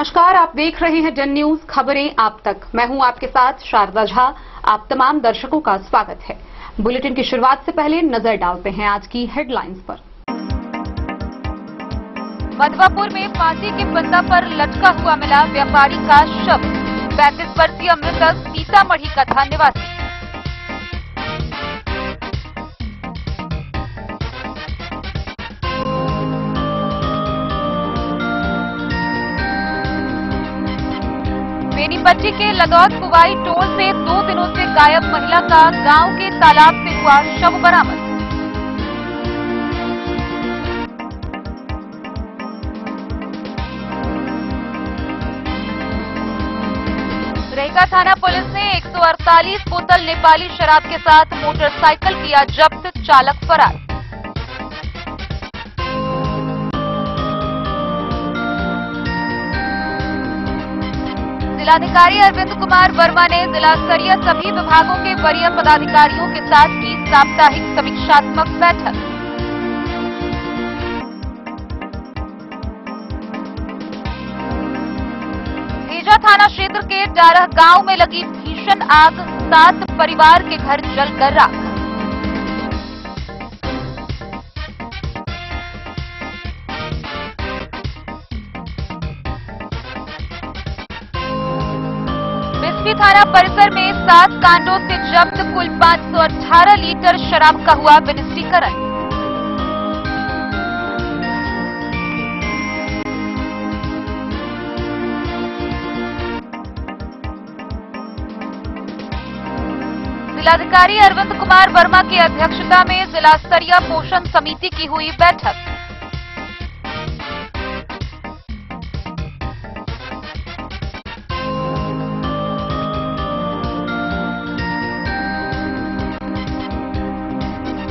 नमस्कार, आप देख रहे हैं जन न्यूज खबरें आप तक। मैं हूं आपके साथ शारदा झा। आप तमाम दर्शकों का स्वागत है। बुलेटिन की शुरुआत से पहले नजर डालते हैं आज की हेडलाइंस पर। मधवापुर में फांसी के फंदा पर लटका हुआ मिला व्यापारी का शव। 35 वर्षीय मृतक सीतामढ़ी का था निवासी। बेनीपट्टी के लगौद कुवाई टोल से 2 दिनों से गायब महिला का गांव के तालाब से हुआ शव बरामद। रेगा थाना पुलिस ने 148 बोतल नेपाली शराब के साथ मोटरसाइकिल किया जब्त, चालक फरार। जिलाधिकारी अरविंद कुमार वर्मा ने जिला स्तरीय सभी विभागों के वरीय पदाधिकारियों के साथ की साप्ताहिक समीक्षात्मक बैठक। भेजा थाना क्षेत्र के डारह गांव में लगी भीषण आग, 7 परिवार के घर जलकर राख। बिस्फी थाना परिसर में 7 कांडों से जब्त कुल 518 लीटर शराब का हुआ विनिष्टीकरण। जिलाधिकारी अरविंद कुमार वर्मा की अध्यक्षता में जिला स्तरीय पोषण समिति की हुई बैठक।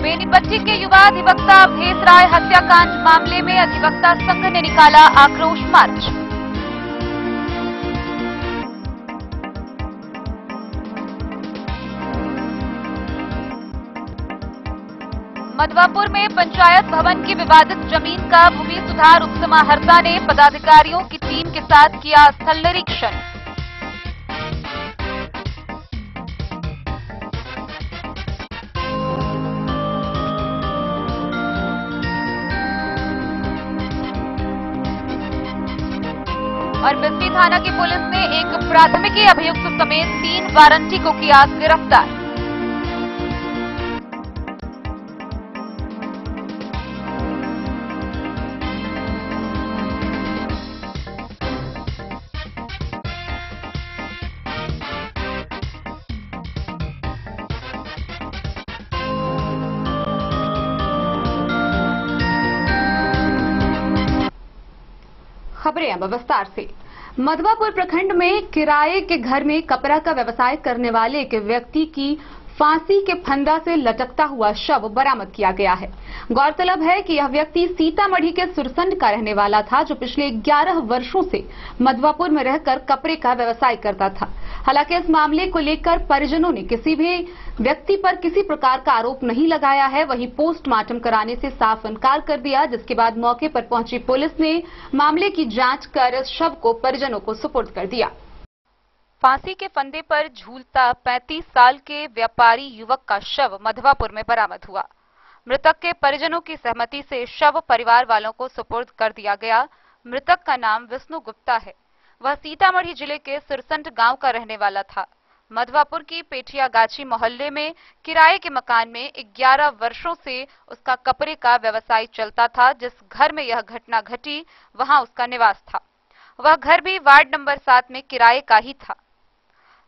बेनीपट्टी के युवा अधिवक्ता अवधेश राय हत्याकांड मामले में अधिवक्ता संघ ने निकाला आक्रोश मार्च। मधवापुर में पंचायत भवन की विवादित जमीन का भूमि सुधार उपसमाहर्ता ने पदाधिकारियों की टीम के साथ किया स्थल निरीक्षण। और बिस्फी थाना की पुलिस ने एक प्राथमिकी अभियुक्त समेत 3 वारंटी को किया गिरफ्तार। खबरें अब विस्तार से। मधवापुर प्रखंड में किराए के घर में कपड़ा का व्यवसाय करने वाले एक व्यक्ति की फांसी के फंदा से लटकता हुआ शव बरामद किया गया है। गौरतलब है कि यह व्यक्ति सीतामढ़ी के सुरसंड का रहने वाला था, जो पिछले 11 वर्षों से मधवापुर में रहकर कपड़े का व्यवसाय करता था। हालांकि इस मामले को लेकर परिजनों ने किसी भी व्यक्ति पर किसी प्रकार का आरोप नहीं लगाया है। वहीं पोस्टमार्टम कराने से साफ इनकार कर दिया, जिसके बाद मौके पर पहुंची पुलिस ने मामले की जांच कर इस शव को परिजनों को सुपुर्द कर दिया। फांसी के फंदे पर झूलता 35 साल के व्यापारी युवक का शव मधवापुर में बरामद हुआ। मृतक के परिजनों की सहमति से शव परिवार वालों को सुपुर्द कर दिया गया। मृतक का नाम विष्णु गुप्ता है। वह सीतामढ़ी जिले के सुरसंड गांव का रहने वाला था। मधवापुर की पेठियागाछी मोहल्ले में किराए के मकान में 11 वर्षों से उसका कपड़े का व्यवसाय चलता था। जिस घर में यह घटना घटी वहां उसका निवास था। वह घर भी वार्ड नंबर 7 में किराए का ही था।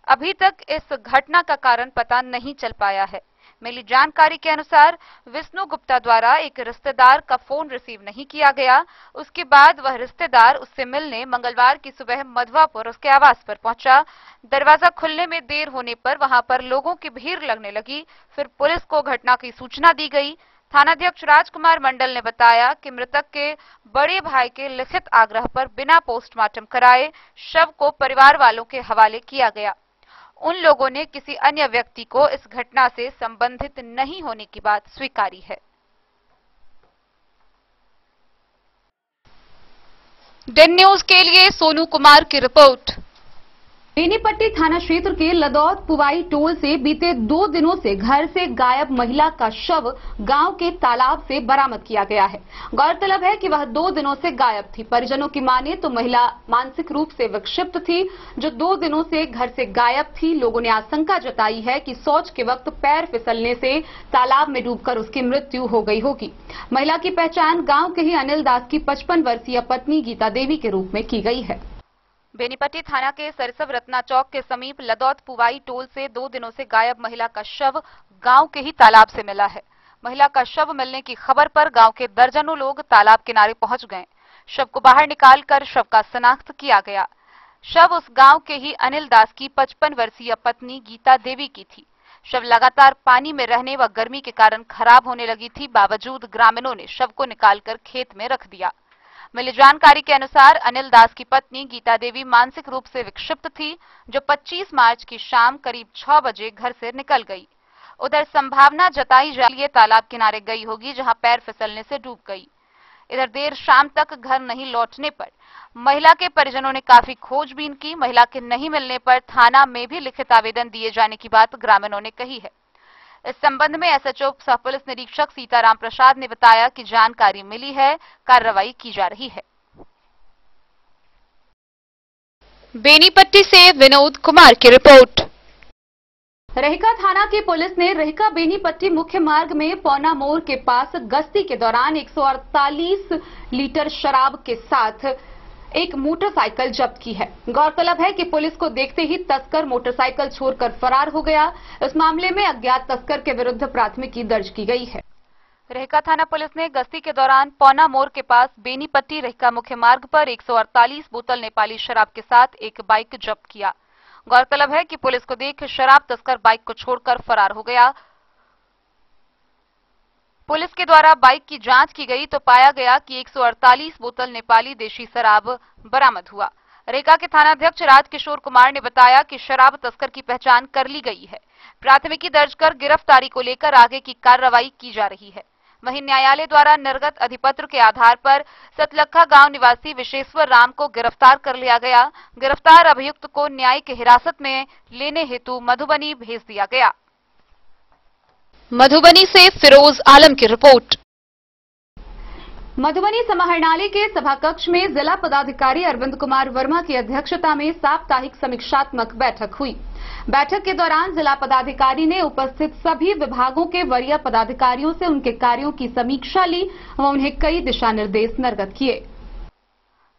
अभी तक इस घटना का कारण पता नहीं चल पाया है। मिली जानकारी के अनुसार विष्णु गुप्ता द्वारा एक रिश्तेदार का फोन रिसीव नहीं किया गया। उसके बाद वह रिश्तेदार उससे मिलने मंगलवार की सुबह मधवापुर उसके आवास पर पहुंचा। दरवाजा खुलने में देर होने पर वहां पर लोगों की भीड़ लगने लगी। फिर पुलिस को घटना की सूचना दी गई। थानाध्यक्ष राजकुमार मंडल ने बताया कि मृतक के बड़े भाई के लिखित आग्रह पर बिना पोस्टमार्टम कराए शव को परिवार वालों के हवाले किया गया। उन लोगों ने किसी अन्य व्यक्ति को इस घटना से संबंधित नहीं होने की बात स्वीकारी है। डेन न्यूज के लिए सोनू कुमार की रिपोर्ट। बेनीपट्टी थाना क्षेत्र के लदौद पुवाई टोल से बीते 2 दिनों से घर से गायब महिला का शव गांव के तालाब से बरामद किया गया है। गौरतलब है कि वह 2 दिनों से गायब थी। परिजनों की माने तो महिला मानसिक रूप से विक्षिप्त थी, जो 2 दिनों से घर से गायब थी। लोगों ने आशंका जताई है कि शौच के वक्त पैर फिसलने से तालाब में डूबकर उसकी मृत्यु हो गई होगी। महिला की पहचान गाँव के ही अनिल दास की 55 वर्षीय पत्नी गीता देवी के रूप में की गई है। बेनीपट्टी थाना के सरसव रत्ना चौक के समीप लदौद पुवाई टोल से 2 दिनों से गायब महिला का शव गांव के ही तालाब से मिला है। महिला का शव मिलने की खबर पर गांव के दर्जनों लोग तालाब किनारे पहुंच गए। शव को बाहर निकालकर शव का शिनाख्त किया गया। शव उस गांव के ही अनिल दास की 55 वर्षीय पत्नी गीता देवी की थी। शव लगातार पानी में रहने व गर्मी के कारण खराब होने लगी थी। बावजूद ग्रामीणों ने शव को निकालकर खेत में रख दिया। मिली जानकारी के अनुसार अनिल दास की पत्नी गीता देवी मानसिक रूप से विक्षिप्त थी, जो 25 मार्च की शाम करीब 6 बजे घर से निकल गई। उधर संभावना जताई जा रही है तालाब किनारे गई होगी, जहां पैर फिसलने से डूब गई। इधर देर शाम तक घर नहीं लौटने पर महिला के परिजनों ने काफी खोजबीन की। महिला के नहीं मिलने पर थाना में भी लिखित आवेदन दिए जाने की बात ग्रामीणों ने कही है। इस संबंध में एसएचओ सह पुलिस निरीक्षक सीताराम प्रसाद ने बताया कि जानकारी मिली है, कार्रवाई की जा रही है। बेनीपट्टी से विनोद कुमार की रिपोर्ट। रहिका थाना की पुलिस ने रहिका बेनीपट्टी मुख्य मार्ग में पौना मोड़ के पास गश्ती के दौरान 148 लीटर शराब के साथ एक मोटरसाइकिल जब्त की है। गौरतलब है कि पुलिस को देखते ही तस्कर मोटरसाइकिल छोड़कर फरार हो गया। इस मामले में अज्ञात तस्कर के विरुद्ध प्राथमिकी दर्ज की गई है। रहिका थाना पुलिस ने गश्ती के दौरान पौना मोड़ के पास बेनीपट्टी रहिका मुख्य मार्ग पर 148 बोतल नेपाली शराब के साथ एक बाइक जब्त किया। गौरतलब है कि पुलिस को देख शराब तस्कर बाइक को छोड़कर फरार हो गया। पुलिस के द्वारा बाइक की जांच की गई तो पाया गया कि 148 बोतल नेपाली देशी शराब बरामद हुआ। रेका के थानाध्यक्ष राजकिशोर कुमार ने बताया कि शराब तस्कर की पहचान कर ली गई है। प्राथमिकी दर्ज कर गिरफ्तारी को लेकर आगे की कार्रवाई की जा रही है। वहीं न्यायालय द्वारा निर्गत अधिपत्र के आधार पर सतलखा गांव निवासी विशेश्वर राम को गिरफ्तार कर लिया गया। गिरफ्तार अभियुक्त को न्यायिक हिरासत में लेने हेतु मधुबनी भेज दिया गया। मधुबनी से फिरोज आलम की रिपोर्ट। मधुबनी समाहरणालय के सभाकक्ष में जिला पदाधिकारी अरविंद कुमार वर्मा की अध्यक्षता में साप्ताहिक समीक्षात्मक बैठक हुई। बैठक के दौरान जिला पदाधिकारी ने उपस्थित सभी विभागों के वरीय पदाधिकारियों से उनके कार्यों की समीक्षा ली व उन्हें कई दिशा निर्देश निर्गत किए।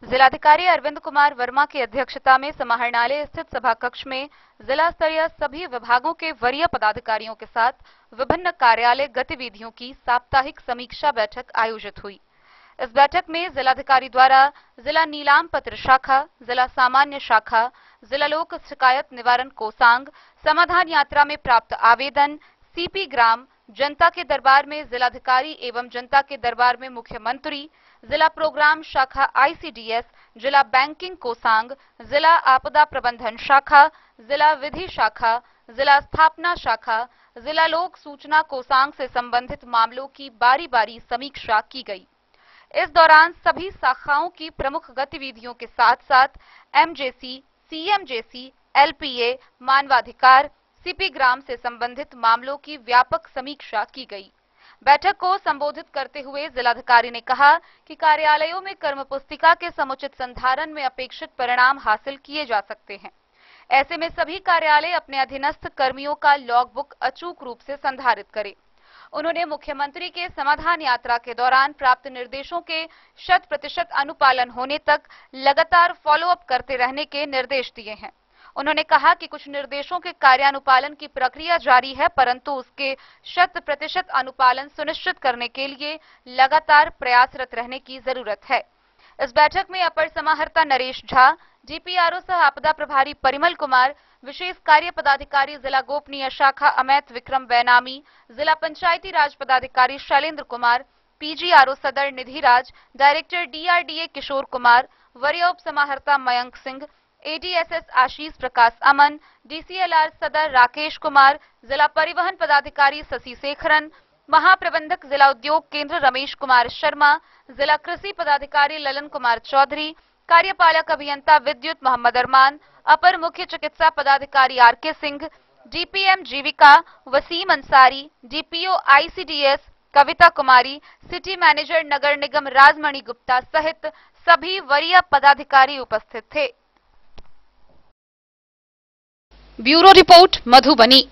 जिलाधिकारी अरविंद कुमार वर्मा की अध्यक्षता में समाहरणालय स्थित सभाकक्ष में जिला स्तरीय सभी विभागों के वरीय पदाधिकारियों के साथ विभिन्न कार्यालय गतिविधियों की साप्ताहिक समीक्षा बैठक आयोजित हुई। इस बैठक में जिलाधिकारी द्वारा जिला नीलाम पत्र शाखा, जिला सामान्य शाखा, जिला लोक शिकायत निवारण कोषांग, समाधान यात्रा में प्राप्त आवेदन, सीपी ग्राम, जनता के दरबार में जिलाधिकारी एवं जनता के दरबार में मुख्यमंत्री, जिला प्रोग्राम शाखा आईसीडीएस, जिला बैंकिंग कोषांग, जिला आपदा प्रबंधन शाखा, जिला विधि शाखा, जिला स्थापना शाखा, जिला लोक सूचना कोषांग से संबंधित मामलों की बारी-बारी समीक्षा की गई। इस दौरान सभी शाखाओं की प्रमुख गतिविधियों के साथ-साथ एमजेसी, सीएमजेसी, एलपीए, मानवाधिकार, सीपी ग्राम से संबंधित मामलों की व्यापक समीक्षा की गई। बैठक को संबोधित करते हुए जिलाधिकारी ने कहा कि कार्यालयों में कर्म पुस्तिका के समुचित संधारण में अपेक्षित परिणाम हासिल किए जा सकते हैं। ऐसे में सभी कार्यालय अपने अधीनस्थ कर्मियों का लॉगबुक अचूक रूप से संधारित करें। उन्होंने मुख्यमंत्री के समाधान यात्रा के दौरान प्राप्त निर्देशों के 100% अनुपालन होने तक लगातार फॉलोअप करते रहने के निर्देश दिए हैं। उन्होंने कहा कि कुछ निर्देशों के कार्यानुपालन की प्रक्रिया जारी है, परंतु उसके 100% अनुपालन सुनिश्चित करने के लिए लगातार प्रयासरत रहने की जरूरत है। इस बैठक में अपर समाहर्ता नरेश झा, डीपीआरओ सह आपदा प्रभारी परिमल कुमार, विशेष कार्य पदाधिकारी जिला गोपनीय शाखा अमैत विक्रम बैनामी, जिला पंचायती राज पदाधिकारी शैलेंद्र कुमार, पीजीआरओ सदर निधि राज, डायरेक्टर डीआरडीए किशोर कुमार, वरीय उप समाहर्ता मयंक सिंह, एडीएसएस आशीष प्रकाश अमन, डीसीएलआर सदर राकेश कुमार, जिला परिवहन पदाधिकारी शशि शेखरन, महाप्रबंधक जिला उद्योग केंद्र रमेश कुमार शर्मा, जिला कृषि पदाधिकारी ललन कुमार चौधरी, कार्यपालक अभियंता विद्युत मोहम्मद अरमान, अपर मुख्य चिकित्सा पदाधिकारी आर.के. सिंह, डीपीएम जीविका Wasim Ansari, DPO ICDS Kavita Kumari, city manager नगर निगम राजमणि गुप्ता सहित सभी वरीय पदाधिकारी उपस्थित थे। Bureau report, Madhubani.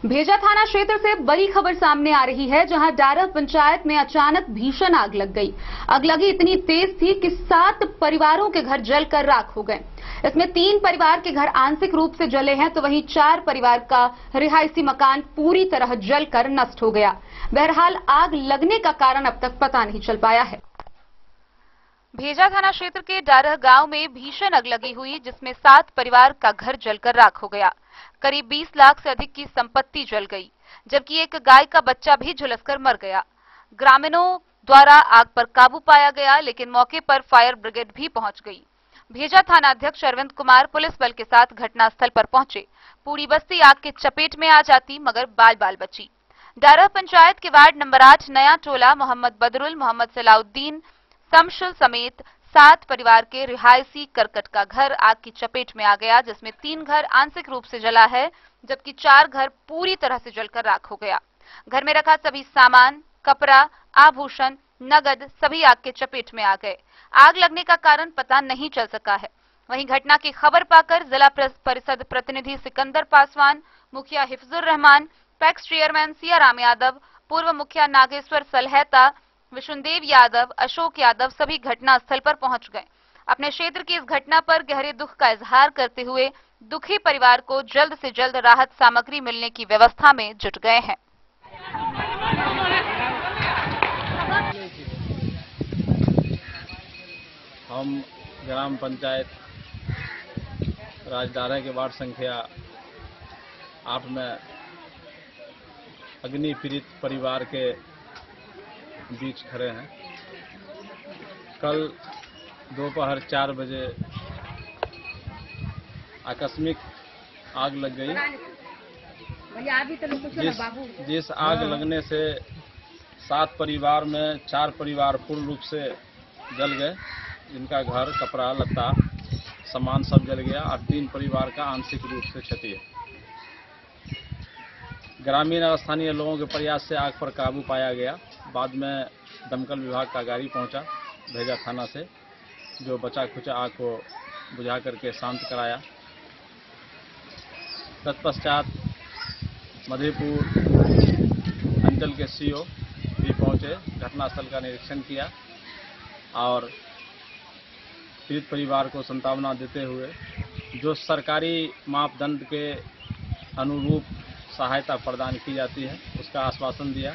भेजा थाना क्षेत्र से बड़ी खबर सामने आ रही है, जहां डारह पंचायत में अचानक भीषण आग लग गई। अगलगी इतनी तेज थी कि 7 परिवारों के घर जलकर राख हो गए। इसमें 3 परिवार के घर आंशिक रूप से जले हैं, तो वहीं 4 परिवार का रिहायशी मकान पूरी तरह जलकर नष्ट हो गया। बहरहाल आग लगने का कारण अब तक पता नहीं चल पाया है। भेजा थाना क्षेत्र के डारह गांव में भीषण अगलगी हुई, जिसमें 7 परिवार का घर जलकर राख हो गया। करीब 20 लाख से अधिक की संपत्ति जल गई, जबकि एक गाय का बच्चा भी झुलसकर मर गया। ग्रामीणों द्वारा आग पर काबू पाया गया, लेकिन मौके पर फायर ब्रिगेड भी पहुंच गई। भेजा थाना अध्यक्ष अरविंद कुमार पुलिस बल के साथ घटनास्थल पर पहुंचे। पूरी बस्ती आग के चपेट में आ जाती, मगर बाल बाल बची। डारह पंचायत के वार्ड नंबर 8 नया टोला मोहम्मद बदरुल, मोहम्मद सलाउद्दीन, शमशुल समेत 7 परिवार के रिहायशी करकट का घर आग की चपेट में आ गया, जिसमें 3 घर आंशिक रूप से जला है, जबकि 4 घर पूरी तरह से जलकर राख हो गया। घर में रखा सभी सामान, कपड़ा, आभूषण, नगद सभी आग के चपेट में आ गए। आग लगने का कारण पता नहीं चल सका है। वहीं घटना की खबर पाकर जिला परिषद प्रतिनिधि सिकंदर पासवान, मुखिया हिफ्जुर रहमान, पैक्स चेयरमैन सियाराम यादव, पूर्व मुखिया नागेश्वर सलहैता, विष्णुदेव यादव, अशोक यादव सभी घटनास्थल पर पहुंच गए। अपने क्षेत्र की इस घटना पर गहरे दुख का इजहार करते हुए दुखी परिवार को जल्द से जल्द राहत सामग्री मिलने की व्यवस्था में जुट गए हैं। हम ग्राम पंचायत राजडारा के वार्ड संख्या 8 में अग्नि पीड़ित परिवार के बीच खड़े हैं। कल दोपहर 4 बजे आकस्मिक आग लग गई। जिस आग लगने से 7 परिवार में 4 परिवार पूर्ण रूप से जल गए, जिनका घर, कपड़ा लत्ता, सामान सब जल गया, और 3 परिवार का आंशिक रूप से क्षति है। ग्रामीण और स्थानीय लोगों के प्रयास से आग पर काबू पाया गया। बाद में दमकल विभाग का गाड़ी पहुंचा भेजा थाना से, जो बचा खुचा आग को बुझा करके शांत कराया। तत्पश्चात मधेपुर अंचल के सीओ भी पहुंचे, घटनास्थल का निरीक्षण किया और पीड़ित परिवार को सांत्वना देते हुए जो सरकारी मापदंड के अनुरूप सहायता प्रदान की जाती है उसका आश्वासन दिया।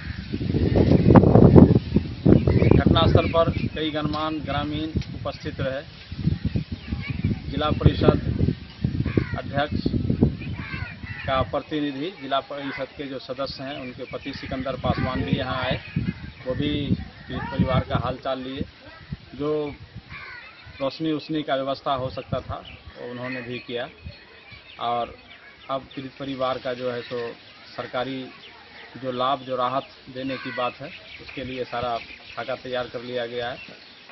घटनास्थल पर कई गणमान्य ग्रामीण उपस्थित रहे। जिला परिषद अध्यक्ष का प्रतिनिधि, जिला परिषद के जो सदस्य हैं उनके पति सिकंदर पासवान भी यहाँ आए। वो भी पीड़ित परिवार का हालचाल लिए। जो रोशनी का व्यवस्था हो सकता था वो उन्होंने भी किया। और अब पीड़ित परिवार का जो है सो सरकारी जो लाभ, जो राहत देने की बात है, उसके लिए सारा खाका तैयार कर लिया गया है,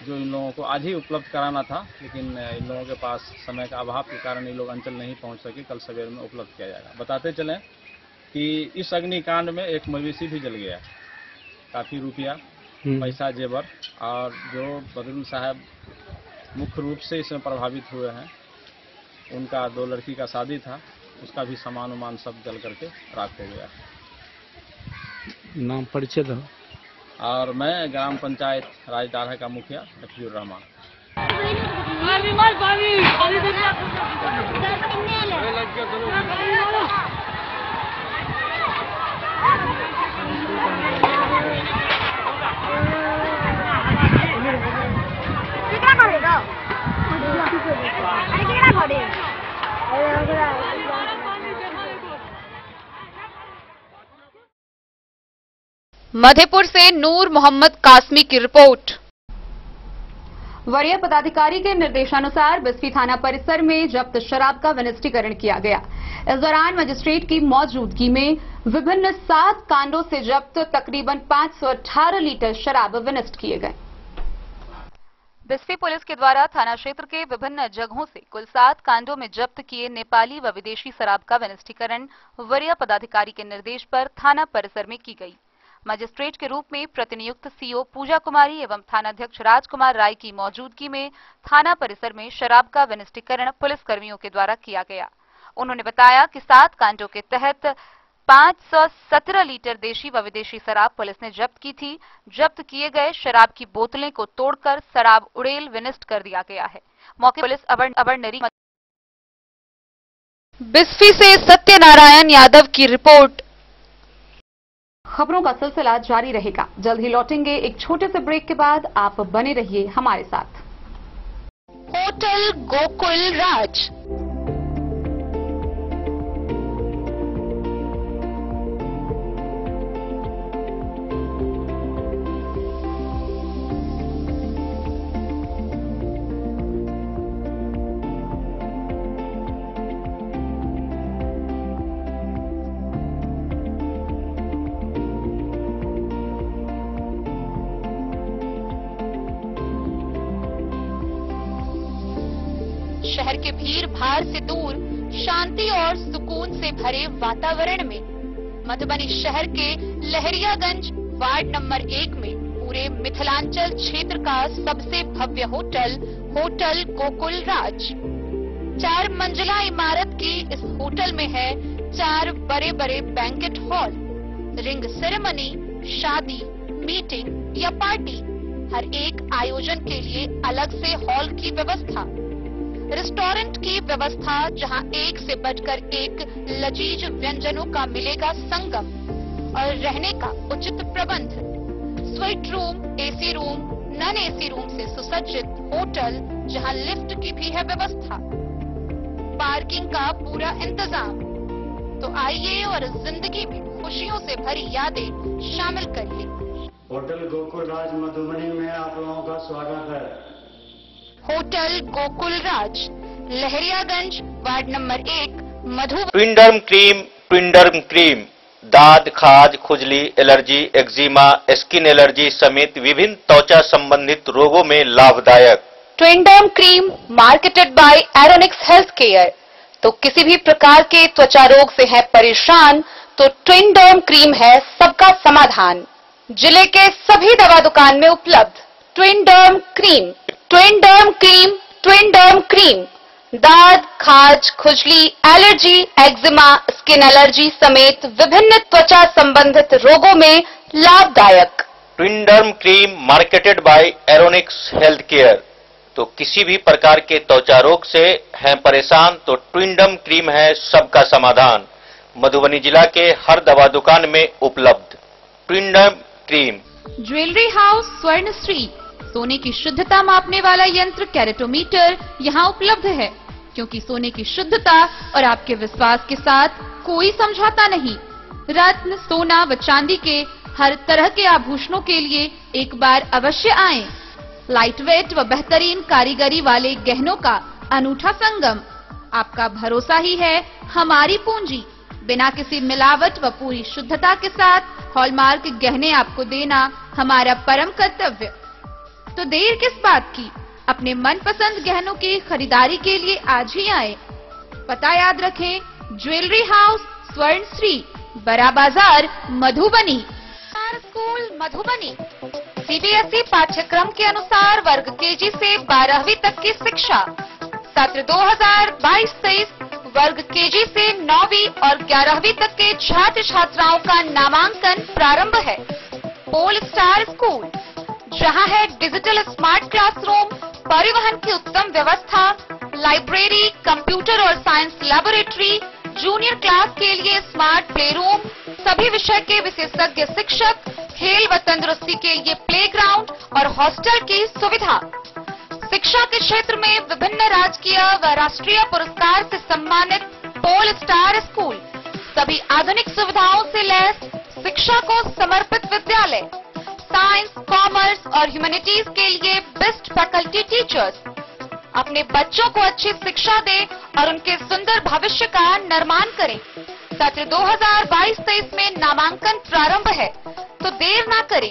जो इन लोगों को आज ही उपलब्ध कराना था, लेकिन इन लोगों के पास समय का अभाव के कारण ये लोग अंचल नहीं पहुंच सके। कल सवेर में उपलब्ध किया जाएगा। बताते चलें कि इस अग्निकांड में एक मवेशी भी जल गया, काफ़ी रुपया, पैसा, जेवर, और जो बदरुल साहब मुख्य रूप से इसमें प्रभावित हुए हैं, उनका 2 लड़की का शादी था, उसका भी सामान उमान सब जल करके राख हो गया। नाम परिचय दो। और मैं ग्राम पंचायत राजडारा का मुखिया हिफ्जुर रहमान। मधेपुर से नूर मोहम्मद कासमी की रिपोर्ट। वरीय पदाधिकारी के निर्देशानुसार बिस्फी थाना परिसर में जब्त शराब का विनिष्टीकरण किया गया। इस दौरान मजिस्ट्रेट की मौजूदगी में विभिन्न 7 कांडों से जब्त तकरीबन 518 लीटर शराब विनिष्ट किए गए। बिस्फी पुलिस के द्वारा थाना क्षेत्र के विभिन्न जगहों से कुल 7 कांडों में जब्त किए नेपाली व विदेशी शराब का विनिष्टीकरण वरीय पदाधिकारी के निर्देश पर थाना परिसर में की गई। मजिस्ट्रेट के रूप में प्रतिनियुक्त सीओ पूजा कुमारी एवं थानाध्यक्ष राजकुमार राय की मौजूदगी में थाना परिसर में शराब का विनिष्टीकरण पुलिसकर्मियों के द्वारा किया गया। उन्होंने बताया कि 7 कांडों के तहत 517 लीटर देशी व विदेशी शराब पुलिस ने जब्त की थी। जब्त किए गए शराब की बोतलें को तोड़कर शराब उड़ेल विनिष्ट कर दिया गया है। मौके पुलिस अवर नरी। बिस्फी से सत्यनारायण यादव की रिपोर्ट। खबरों का सिलसिला जारी रहेगा। जल्द ही लौटेंगे एक छोटे से ब्रेक के बाद। आप बने रहिए हमारे साथ। होटल गोकुल राज। शहर के भीड़ भाड़ से दूर शांति और सुकून से भरे वातावरण में मधुबनी शहर के लहरियागंज वार्ड नंबर 1 में पूरे मिथिलांचल क्षेत्र का सबसे भव्य होटल होटल गोकुल राज 4 मंजिला इमारत की इस होटल में है 4 बड़े बड़े बैंकेट हॉल, रिंग सेरेमनी, शादी, मीटिंग या पार्टी, हर एक आयोजन के लिए अलग से हॉल की व्यवस्था, रेस्टोरेंट की व्यवस्था जहां एक से बढ़कर एक लजीज व्यंजनों का मिलेगा संगम और रहने का उचित प्रबंध, suite room, AC room, non AC room से सुसज्जित होटल जहां लिफ्ट की भी है व्यवस्था, पार्किंग का पूरा इंतजाम। तो आइए और जिंदगी में खुशियों से भरी यादें शामिल करिए। होटल गोकुल राज मधुबनी में आप लोगों का स्वागत है। होटल गोकुल राज, Lahariaganj, ward number 1, Madhubani. ट्विंडर्म cream दाद, खाज, खुजली, एलर्जी, एक्जिमा, स्किन एलर्जी समेत विभिन्न त्वचा संबंधित रोगों में लाभदायक। Twinderm cream marketed by Aronix health care. तो किसी भी प्रकार के त्वचा रोग से है परेशान तो ट्विंडर्म क्रीम है सबका समाधान। जिले के सभी दवा दुकान में उपलब्ध ट्विंडर्म क्रीम। ट्विंडर्म क्रीम दाद, खाज, खुजली, एलर्जी, एक्जिमा, स्किन एलर्जी समेत विभिन्न त्वचा संबंधित रोगों में लाभदायक। Twinderm cream marketed by Aronix health care. तो किसी भी प्रकार के त्वचा रोग से हैं परेशान तो ट्विंडर्म क्रीम है सबका समाधान। मधुबनी जिला के हर दवा दुकान में उपलब्ध ट्विंडर्म क्रीम। ज्वेलरी हाउस स्वर्णश्री, सोने की शुद्धता मापने वाला यंत्र कैरेटोमीटर यहाँ उपलब्ध है, क्योंकि सोने की शुद्धता और आपके विश्वास के साथ कोई समझौता नहीं। रत्न, सोना व चांदी के हर तरह के आभूषणों के लिए एक बार अवश्य आएं। लाइट वेट व बेहतरीन कारीगरी वाले गहनों का अनूठा संगम। आपका भरोसा ही है हमारी पूंजी। बिना किसी मिलावट व पूरी शुद्धता के साथ हॉलमार्क गहने आपको देना हमारा परम कर्तव्य। तो देर किस बात की, अपने मनपसंद गहनों की खरीदारी के लिए आज ही आए। पता याद रखें, ज्वेलरी हाउस स्वर्णश्री, बड़ा बाजार, मधुबनी। स्कूल मधुबनी सीबीएसई पाठ्यक्रम के अनुसार वर्ग केजी से 12वीं तक की शिक्षा। सत्र 2022-23 वर्ग केजी से 9वीं और 11वीं तक के छात्र छात्राओं का नामांकन प्रारंभ है। पोल स्टार स्कूल, जहां है डिजिटल स्मार्ट क्लासरूम, परिवहन की उत्तम व्यवस्था, लाइब्रेरी, कंप्यूटर और साइंस लैबोरेटरी, जूनियर क्लास के लिए स्मार्ट प्ले रूम, सभी विषय के विशेषज्ञ शिक्षक, खेल व तंदुरुस्ती के लिए प्लेग्राउंड और हॉस्टल की सुविधा। शिक्षा के क्षेत्र में विभिन्न राजकीय व राष्ट्रीय पुरस्कार से सम्मानित पोल स्टार स्कूल, सभी आधुनिक सुविधाओं से लैस शिक्षा को समर्पित विद्यालय। साइंस, कॉमर्स और ह्यूमैनिटीज के लिए बेस्ट फैकल्टी टीचर्स। अपने बच्चों को अच्छी शिक्षा दें और उनके सुंदर भविष्य का निर्माण करें। सत्र 2022-23 में नामांकन प्रारंभ है, तो देर ना करें।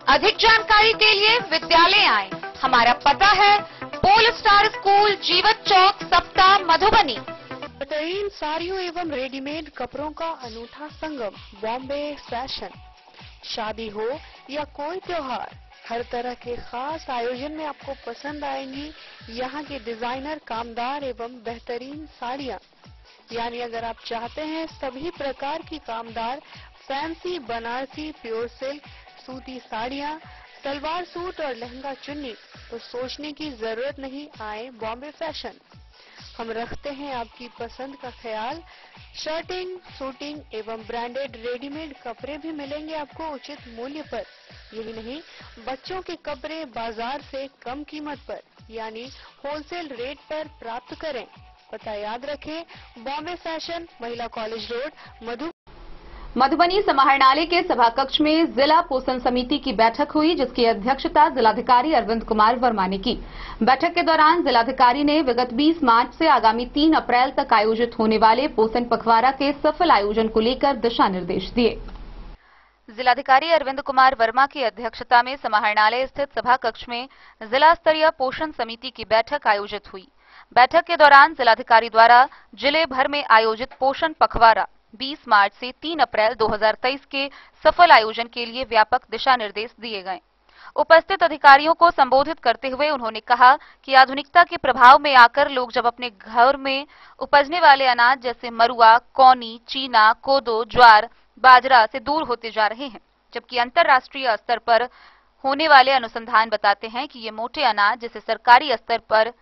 अधिक जानकारी के लिए विद्यालय आएं। हमारा पता है पोल स्टार स्कूल, जीवत चौक, सप्ताह, मधुबनी। बेहतरीन साड़ियों एवं रेडीमेड कपड़ों का अनूठा संगम, बॉम्बे फैशन। शादी हो या कोई त्योहार, हर तरह के खास आयोजन में आपको पसंद आएंगी यहाँ की डिजाइनर, कामदार एवं बेहतरीन साड़ियाँ। यानी अगर आप चाहते हैं सभी प्रकार की कामदार, फैंसी, बनारसी, प्योर सिल्क, सूती साड़ियाँ, सलवार सूट और लहंगा चुन्नी, तो सोचने की जरूरत नहीं, आए बॉम्बे फैशन। हम रखते हैं आपकी पसंद का ख्याल। शर्टिंग, सूटिंग एवं ब्रांडेड रेडीमेड कपड़े भी मिलेंगे आपको उचित मूल्य पर। यही नहीं, बच्चों के कपड़े बाजार से कम कीमत पर यानी होलसेल रेट पर प्राप्त करें। पता याद रखें, बॉम्बे फैशन, महिला कॉलेज रोड, मधुबनी समाहरणालय के सभा कक्ष में जिला पोषण समिति की बैठक हुई, जिसकी अध्यक्षता जिलाधिकारी अरविंद कुमार वर्मा ने की। बैठक के दौरान जिलाधिकारी ने विगत 20 मार्च से आगामी 3 अप्रैल तक आयोजित होने वाले पोषण पखवाड़ा के सफल आयोजन को लेकर दिशा निर्देश दिए। जिलाधिकारी अरविंद कुमार वर्मा की अध्यक्षता में समाहरणालय स्थित सभा कक्ष में जिला स्तरीय पोषण समिति की बैठक आयोजित हुई। बैठक के दौरान जिलाधिकारी द्वारा जिले भर में आयोजित पोषण पखवाड़ा 20 मार्च से 3 अप्रैल 2023 के सफल आयोजन के लिए व्यापक दिशा निर्देश दिए गए। उपस्थित अधिकारियों को संबोधित करते हुए उन्होंने कहा कि आधुनिकता के प्रभाव में आकर लोग जब अपने घर में उपजने वाले अनाज जैसे मरुआ, कौनी, चीना, कोदो, ज्वार, बाजरा से दूर होते जा रहे हैं, जबकि अंतर्राष्ट्रीय स्तर पर होने वाले अनुसंधान बताते हैं कि ये मोटे अनाज, जिसे सरकारी स्तर पर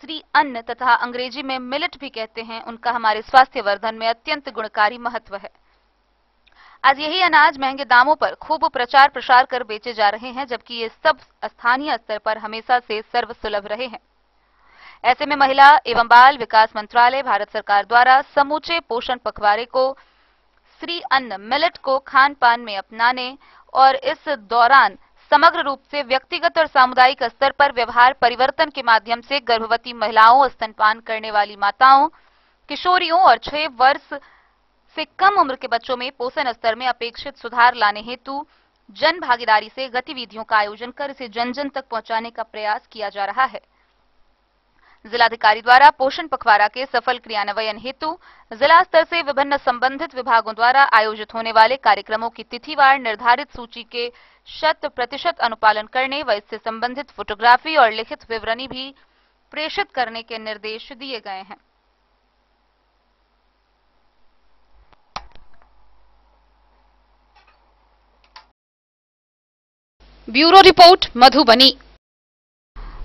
श्री अन्न तथा अंग्रेजी में मिलेट भी कहते हैं, उनका हमारे स्वास्थ्य वर्धन में अत्यंत गुणकारी महत्व है। आज यही अनाज महंगे दामों पर खूब प्रचार प्रसार कर बेचे जा रहे हैं, जबकि ये सब स्थानीय स्तर पर हमेशा से सर्वसुलभ रहे हैं। ऐसे में महिला एवं बाल विकास मंत्रालय भारत सरकार द्वारा समूचे पोषण पखवाड़े को श्री अन्न मिलेट को खान पान में अपनाने और इस दौरान समग्र रूप से व्यक्तिगत और सामुदायिक स्तर पर व्यवहार परिवर्तन के माध्यम से गर्भवती महिलाओं, स्तनपान करने वाली माताओं, किशोरियों और 6 वर्ष से कम उम्र के बच्चों में पोषण स्तर में अपेक्षित सुधार लाने हेतु जन भागीदारी से गतिविधियों का आयोजन कर इसे जन जन तक पहुंचाने का प्रयास किया जा रहा है। जिलाधिकारी द्वारा पोषण पखवाड़ा के सफल क्रियान्वयन हेतु जिला स्तर से विभिन्न संबंधित विभागों द्वारा आयोजित होने वाले कार्यक्रमों की तिथिवार निर्धारित सूची के 100% अनुपालन करने व इससे संबंधित फोटोग्राफी और लिखित विवरणी भी प्रेषित करने के निर्देश दिए गए हैं। Bureau report, Madhubani.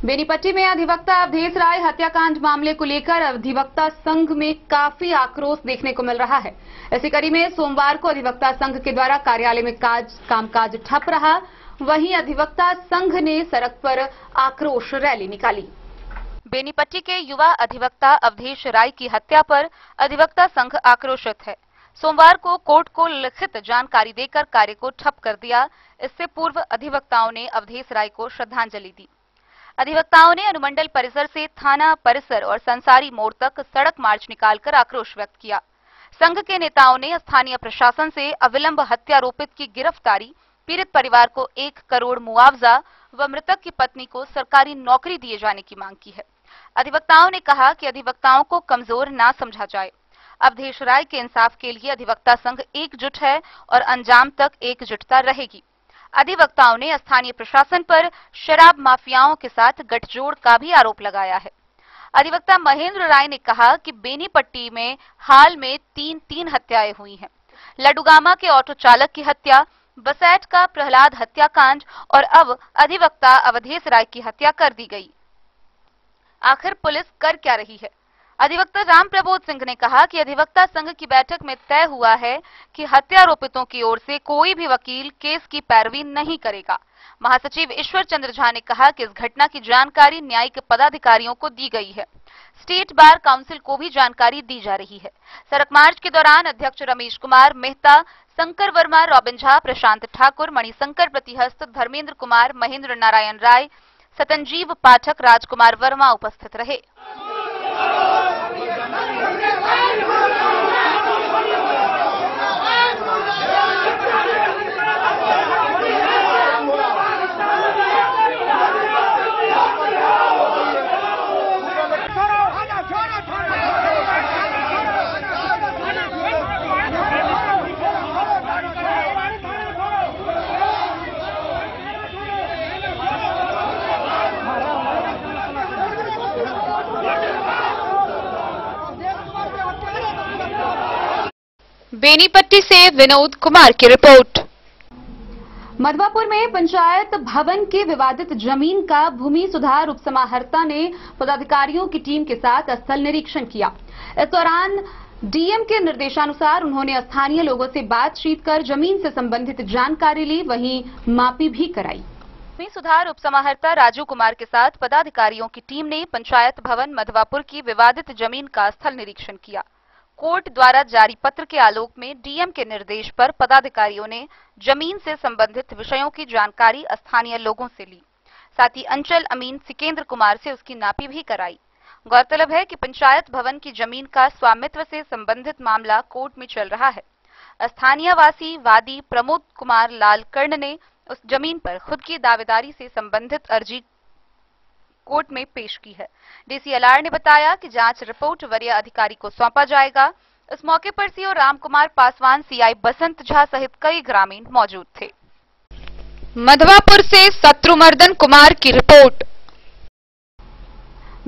बेनीपट्टी में अधिवक्ता अवधेश राय हत्याकांड मामले को लेकर अधिवक्ता संघ में काफी आक्रोश देखने को मिल रहा है। इसी कड़ी में सोमवार को अधिवक्ता संघ के द्वारा कार्यालय में कामकाज ठप रहा। वहीं अधिवक्ता संघ ने सड़क पर आक्रोश रैली निकाली। बेनीपट्टी के युवा अधिवक्ता अवधेश राय की हत्या पर अधिवक्ता संघ आक्रोशित है। सोमवार को कोर्ट को लिखित जानकारी देकर कार्य को ठप कर दिया। इससे पूर्व अधिवक्ताओं ने अवधेश राय को श्रद्धांजलि दी। अधिवक्ताओं ने अनुमंडल परिसर से थाना परिसर और संसारी मोड़ तक सड़क मार्च निकालकर आक्रोश व्यक्त किया। संघ के नेताओं ने स्थानीय प्रशासन से अविलंब हत्यारोपित की गिरफ्तारी, पीड़ित परिवार को 1 करोड़ मुआवजा व मृतक की पत्नी को सरकारी नौकरी दिए जाने की मांग की है। अधिवक्ताओं ने कहा कि अधिवक्ताओं को कमजोर ना समझा जाए। अवधेश राय के इंसाफ के लिए अधिवक्ता संघ एकजुट है और अंजाम तक एकजुटता रहेगी। अधिवक्ताओं ने स्थानीय प्रशासन पर शराब माफियाओं के साथ गठजोड़ का भी आरोप लगाया है। अधिवक्ता महेंद्र राय ने कहा कि बेनीपट्टी में हाल में 3 हत्याएं हुई हैं। लडुगामा के ऑटो चालक की हत्या, बसैट का प्रहलाद हत्याकांड और अब अधिवक्ता अवधेश राय की हत्या कर दी गई। आखिर पुलिस कर क्या रही है? अधिवक्ता राम प्रबोध सिंह ने कहा कि अधिवक्ता संघ की बैठक में तय हुआ है कि हत्यारोपितों की ओर से कोई भी वकील केस की पैरवी नहीं करेगा। महासचिव ईश्वर चंद्र झा ने कहा कि इस घटना की जानकारी न्यायिक पदाधिकारियों को दी गई है। स्टेट बार काउंसिल को भी जानकारी दी जा रही है। सड़क मार्च के दौरान अध्यक्ष रमेश कुमार मेहता, शंकर वर्मा, रॉबिन झा, प्रशांत ठाकुर, मणिशंकर प्रतिहस्त, धर्मेंद्र कुमार, महेंद्र नारायण राय, सतंजीव पाठक, राजकुमार वर्मा उपस्थित रहे। बेनीपट्टी से विनोद कुमार की रिपोर्ट। मधवापुर में पंचायत भवन के विवादित जमीन का भूमि सुधार उपसमाहर्ता ने पदाधिकारियों की टीम के साथ स्थल निरीक्षण किया। इस दौरान डीएम के निर्देशानुसार उन्होंने स्थानीय लोगों से बातचीत कर जमीन से संबंधित जानकारी ली, वहीं मापी भी कराई। भूमि सुधार उपसमाहर्ता राजू कुमार के साथ पदाधिकारियों की टीम ने पंचायत भवन मधवापुर की विवादित जमीन का स्थल निरीक्षण किया। कोर्ट द्वारा जारी पत्र के आलोक में डीएम के निर्देश पर पदाधिकारियों ने जमीन से संबंधित विषयों की जानकारी स्थानीय लोगों से ली। साथ ही अंचल अमीन सिकेंद्र कुमार से उसकी नापी भी कराई। गौरतलब है कि पंचायत भवन की जमीन का स्वामित्व से संबंधित मामला कोर्ट में चल रहा है। स्थानीय वादी प्रमोद कुमार लाल कर्ण ने उस जमीन पर खुद की दावेदारी से संबंधित अर्जी कोर्ट में पेश की है। डीसीएलआर ने बताया कि जांच रिपोर्ट वरीय अधिकारी को सौंपा जाएगा। इस मौके पर सीओ रामकुमार पासवान, सीआई बसंत झा सहित कई ग्रामीण मौजूद थे। मधवापुर से शत्रुमर्दन कुमार की रिपोर्ट।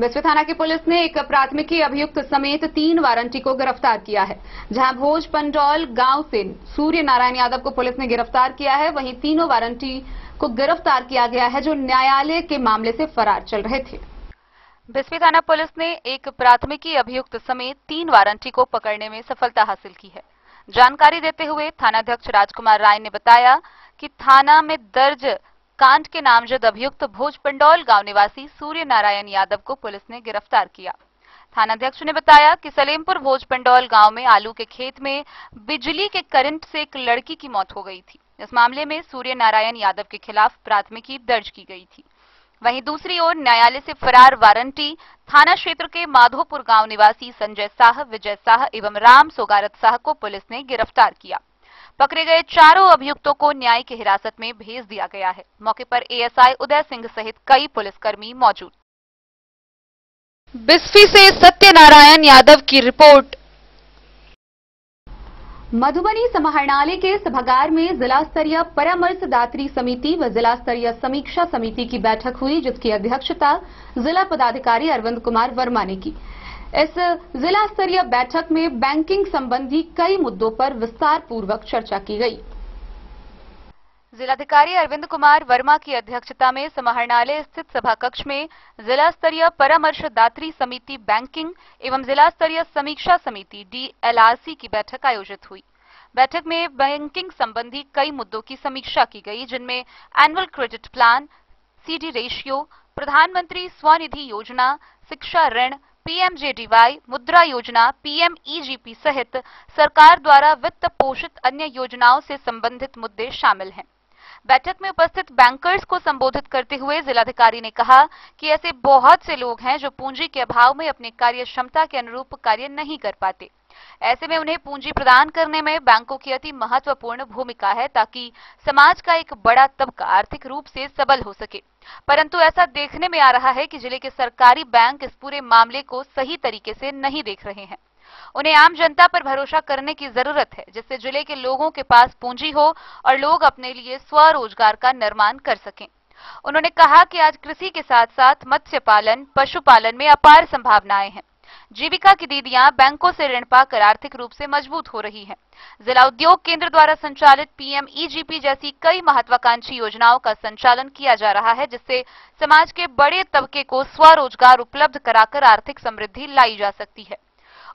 बिस्फी थाना की पुलिस ने एक प्राथमिकी अभियुक्त समेत 3 वारंटी को गिरफ्तार किया है। जहां भोज पंडौल गांव से सूर्य नारायण यादव को पुलिस ने गिरफ्तार किया है, वहीं तीनों वारंटी को गिरफ्तार किया गया है जो न्यायालय के मामले से फरार चल रहे थे। बिस्फी थाना पुलिस ने एक प्राथमिकी अभियुक्त समेत 3 वारंटी को पकड़ने में सफलता हासिल की है। जानकारी देते हुए थानाध्यक्ष राजकुमार राय ने बताया कि थाना में दर्ज कांड के नामजद अभियुक्त भोज पंडौल गांव निवासी सूर्य नारायण यादव को पुलिस ने गिरफ्तार किया। थानाध्यक्ष ने बताया कि सलेमपुर भोज पंडौल गांव में आलू के खेत में बिजली के करंट से एक लड़की की मौत हो गई थी। इस मामले में सूर्य नारायण यादव के खिलाफ प्राथमिकी दर्ज की गई थी। वहीं दूसरी ओर न्यायालय से फरार वारंटी थाना क्षेत्र के माधोपुर गांव निवासी संजय साह, विजय साह एवं राम सोगारत साह को पुलिस ने गिरफ्तार किया। पकड़े गए चारों अभियुक्तों को न्यायिक हिरासत में भेज दिया गया है। मौके पर एएसआई उदय सिंह सहित कई पुलिसकर्मी मौजूद। बिस्फी से सत्यनारायण यादव की रिपोर्ट। मधुबनी समाहरणालय के सभागार में जिला स्तरीय परामर्शदात्री समिति व जिला स्तरीय समीक्षा समिति की बैठक हुई, जिसकी अध्यक्षता जिला पदाधिकारी अरविंद कुमार वर्मा ने की। इस जिला स्तरीय बैठक में बैंकिंग संबंधी कई मुद्दों पर विस्तार पूर्वक चर्चा की गई। जिलाधिकारी अरविंद कुमार वर्मा की अध्यक्षता में समाहरणालय स्थित सभा कक्ष में जिला स्तरीय परामर्शदात्री समिति बैंकिंग एवं जिला स्तरीय समीक्षा समिति DLRC की बैठक आयोजित हुई। बैठक में बैंकिंग संबंधी कई मुद्दों की समीक्षा की गई, जिनमें annual credit plan, CD ratio, प्रधानमंत्री स्वनिधि योजना, शिक्षा ऋण, PMJDY, मुद्रा योजना, PMEGP सहित सरकार द्वारा वित्त पोषित अन्य योजनाओं से संबंधित मुद्दे शामिल हैं। बैठक में उपस्थित बैंकर्स को संबोधित करते हुए जिलाधिकारी ने कहा कि ऐसे बहुत से लोग हैं जो पूंजी के अभाव में अपने कार्य क्षमता के अनुरूप कार्य नहीं कर पाते। ऐसे में उन्हें पूंजी प्रदान करने में बैंकों की अति महत्वपूर्ण भूमिका है, ताकि समाज का एक बड़ा तबका आर्थिक रूप से सबल हो सके। परंतु ऐसा देखने में आ रहा है कि जिले के सरकारी बैंक इस पूरे मामले को सही तरीके से नहीं देख रहे हैं। उन्हें आम जनता पर भरोसा करने की जरूरत है, जिससे जिले के लोगों के पास पूंजी हो और लोग अपने लिए स्वरोजगार का निर्माण कर सकें। उन्होंने कहा कि आज कृषि के साथ साथ मत्स्य पालन, पशुपालन में अपार संभावनाएं हैं। जीविका की दीदियां बैंकों से ऋण पाकर आर्थिक रूप से मजबूत हो रही हैं। जिला उद्योग केंद्र द्वारा संचालित PMEGP जैसी कई महत्वाकांक्षी योजनाओं का संचालन किया जा रहा है, जिससे समाज के बड़े तबके को स्वरोजगार उपलब्ध कराकर आर्थिक समृद्धि लाई जा सकती है।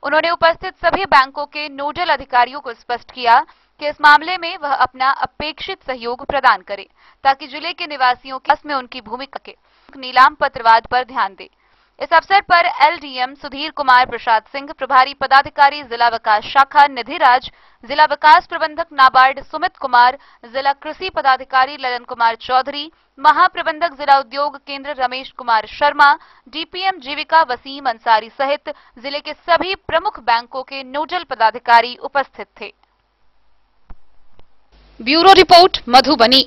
उन्होंने उपस्थित सभी बैंकों के नोडल अधिकारियों को स्पष्ट किया कि इस मामले में वह अपना अपेक्षित सहयोग प्रदान करें, ताकि जिले के निवासियों के में उनकी भूमिका के नीलाम पत्रवाद पर ध्यान दें। इस अवसर पर LDM सुधीर कुमार प्रसाद सिंह, प्रभारी पदाधिकारी जिला विकास शाखा निधिराज, जिला विकास प्रबंधक नाबार्ड सुमित कुमार, जिला कृषि पदाधिकारी ललन कुमार चौधरी, महाप्रबंधक जिला उद्योग केंद्र रमेश कुमार शर्मा, DPM जीविका वसीम अंसारी सहित जिले के सभी प्रमुख बैंकों के नोडल पदाधिकारी उपस्थित थे। Bureau report Madhubani.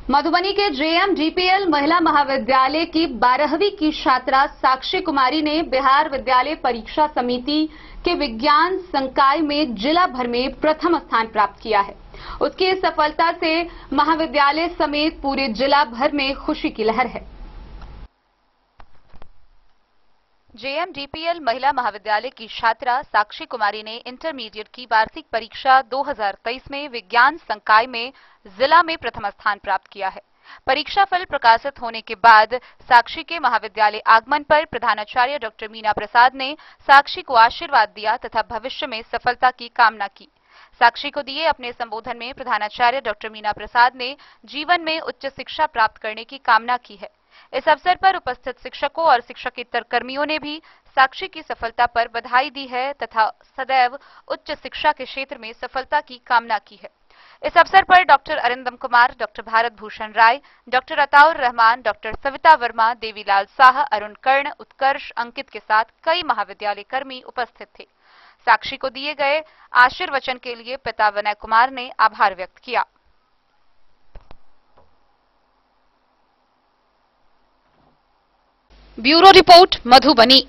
मधुबनी के JM-DPL महिला महाविद्यालय की 12वीं की छात्रा साक्षी कुमारी ने बिहार विद्यालय परीक्षा समिति के विज्ञान संकाय में जिला भर में प्रथम स्थान प्राप्त किया है। उसकी इस सफलता से महाविद्यालय समेत पूरे जिला भर में खुशी की लहर है। जेएमडीपीएल महिला महाविद्यालय की छात्रा साक्षी कुमारी ने इंटरमीडिएट की वार्षिक परीक्षा 2023 में विज्ञान संकाय में जिला में प्रथम स्थान प्राप्त किया है। परीक्षा फल प्रकाशित होने के बाद साक्षी के महाविद्यालय आगमन पर प्रधानाचार्य डॉक्टर मीना प्रसाद ने साक्षी को आशीर्वाद दिया तथा भविष्य में सफलता की कामना की। साक्षी को दिए अपने संबोधन में प्रधानाचार्य डॉक्टर मीना प्रसाद ने जीवन में उच्च शिक्षा प्राप्त करने की कामना की है। इस अवसर पर उपस्थित शिक्षकों और शिक्षकेतर कर्मियों ने भी साक्षी की सफलता पर बधाई दी है तथा सदैव उच्च शिक्षा के क्षेत्र में सफलता की कामना की है। इस अवसर पर डॉक्टर अरिंदम कुमार, डॉक्टर भारत भूषण राय, डॉक्टर अताउर रहमान, डॉक्टर सविता वर्मा, देवीलाल साह, अरुण कर्ण, उत्कर्ष अंकित के साथ कई महाविद्यालय कर्मी उपस्थित थे। साक्षी को दिए गए आशीर्वचन के लिए पिता विनय कुमार ने आभार व्यक्त किया। Bureau report Madhubani.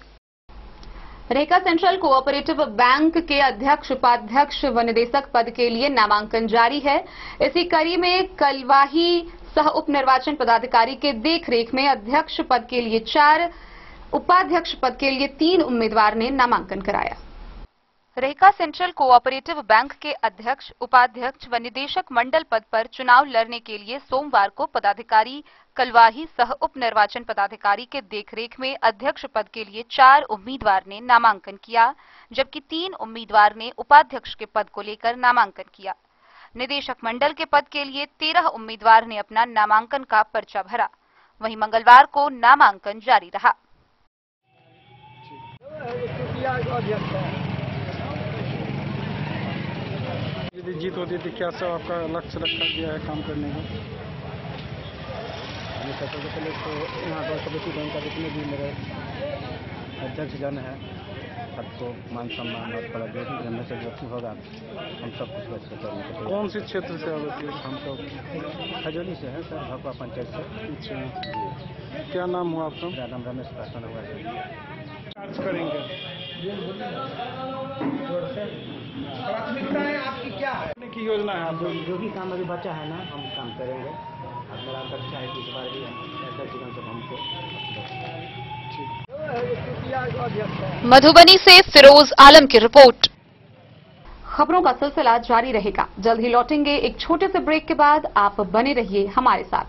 Rekha central cooperative bank के अध्यक्ष, उपाध्यक्ष व निदेशक पद के लिए नामांकन जारी है। इसी कड़ी में कलवाही सह उप निर्वाचन पदाधिकारी के देखरेख में अध्यक्ष पद के लिए 4, उपाध्यक्ष पद के लिए 3 उम्मीदवार ने नामांकन कराया। रेखा सेंट्रल कोऑपरेटिव बैंक के अध्यक्ष, उपाध्यक्ष व निदेशक मंडल पद पर चुनाव लड़ने के लिए सोमवार को पदाधिकारी कलवाही सह उप निर्वाचन पदाधिकारी के देखरेख में अध्यक्ष पद के लिए 4 उम्मीदवार ने नामांकन किया, जबकि 3 उम्मीदवार ने उपाध्यक्ष के पद को लेकर नामांकन किया। निदेशक मंडल के पद के लिए 13 उम्मीदवार ने अपना नामांकन का पर्चा भरा। वहीं मंगलवार को नामांकन जारी रहा। यदि जीत होती तो क्या सब आपका लक्ष्य रखा गया है काम करने का? सबसे पहले तो यहाँ पर सभी बैंक का जितने भी मेरे अध्यक्ष जन है सबको मान सम्मान और बड़ा जो भी जनरल सेक्रेटरी होगा हम सब कुछ अच्छे करने के। कौन सी क्षेत्र से आते हैं? हम तो खजोली से है सर, भपा पंचायत से। अच्छा, क्या नाम हुआ आपका? मेरा नाम रमेश पासवान हुआ है। चार्ज करेंगे प्राथमिकताएं आपकी क्या है? की योजना है जो भी काम अभी बचा है ना हम काम करेंगे। अब मेरा अपेक्षा है कि इस बार भी ऐसा जीवन सब हमको। मधुबनी से फिरोज आलम की रिपोर्ट। खबरों का सिलसिला जारी रहेगा। जल्द ही लौटेंगे एक छोटे से ब्रेक के बाद। आप बने रहिए हमारे साथ।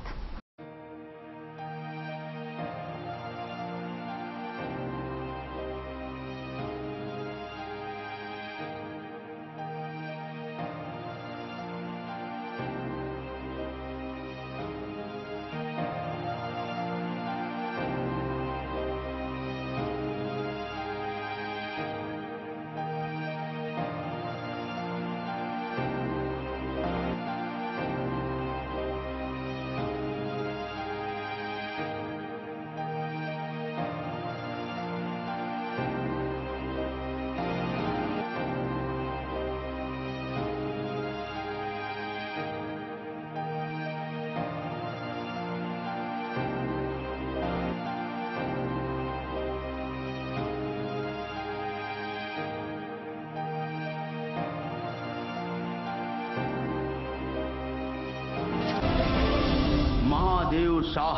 महादेव शाह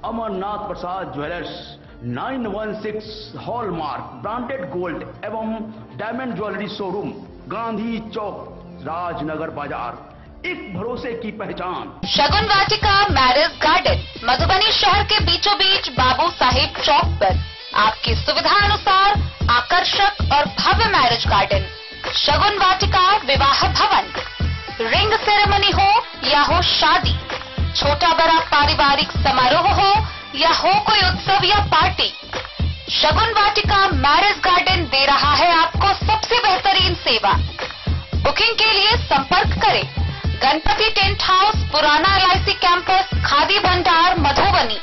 अमरनाथ प्रसाद ज्वेलर्स 916 हॉलमार्क ब्रांडेड गोल्ड एवं डायमंड ज्वेलरी शोरूम, गांधी चौक, राजनगर बाजार, एक भरोसे की पहचान। शगुन वाटिका मैरिज गार्डन मधुबनी शहर के बीचों बीच बाबू साहेब चौक पर आपकी सुविधा अनुसार आकर्षक और भव्य मैरिज गार्डन। शगुन वाटिका विवाह भवन, रिंग सेरेमनी हो या हो शादी, छोटा बड़ा पारिवारिक समारोह हो या हो कोई उत्सव या पार्टी, शगुन वाटिका मैरिज गार्डन दे रहा है आपको सबसे बेहतरीन सेवा। बुकिंग के लिए संपर्क करें गणपति टेंट हाउस, पुराना LIC कैंपस, खादी भंडार, मधुबनी।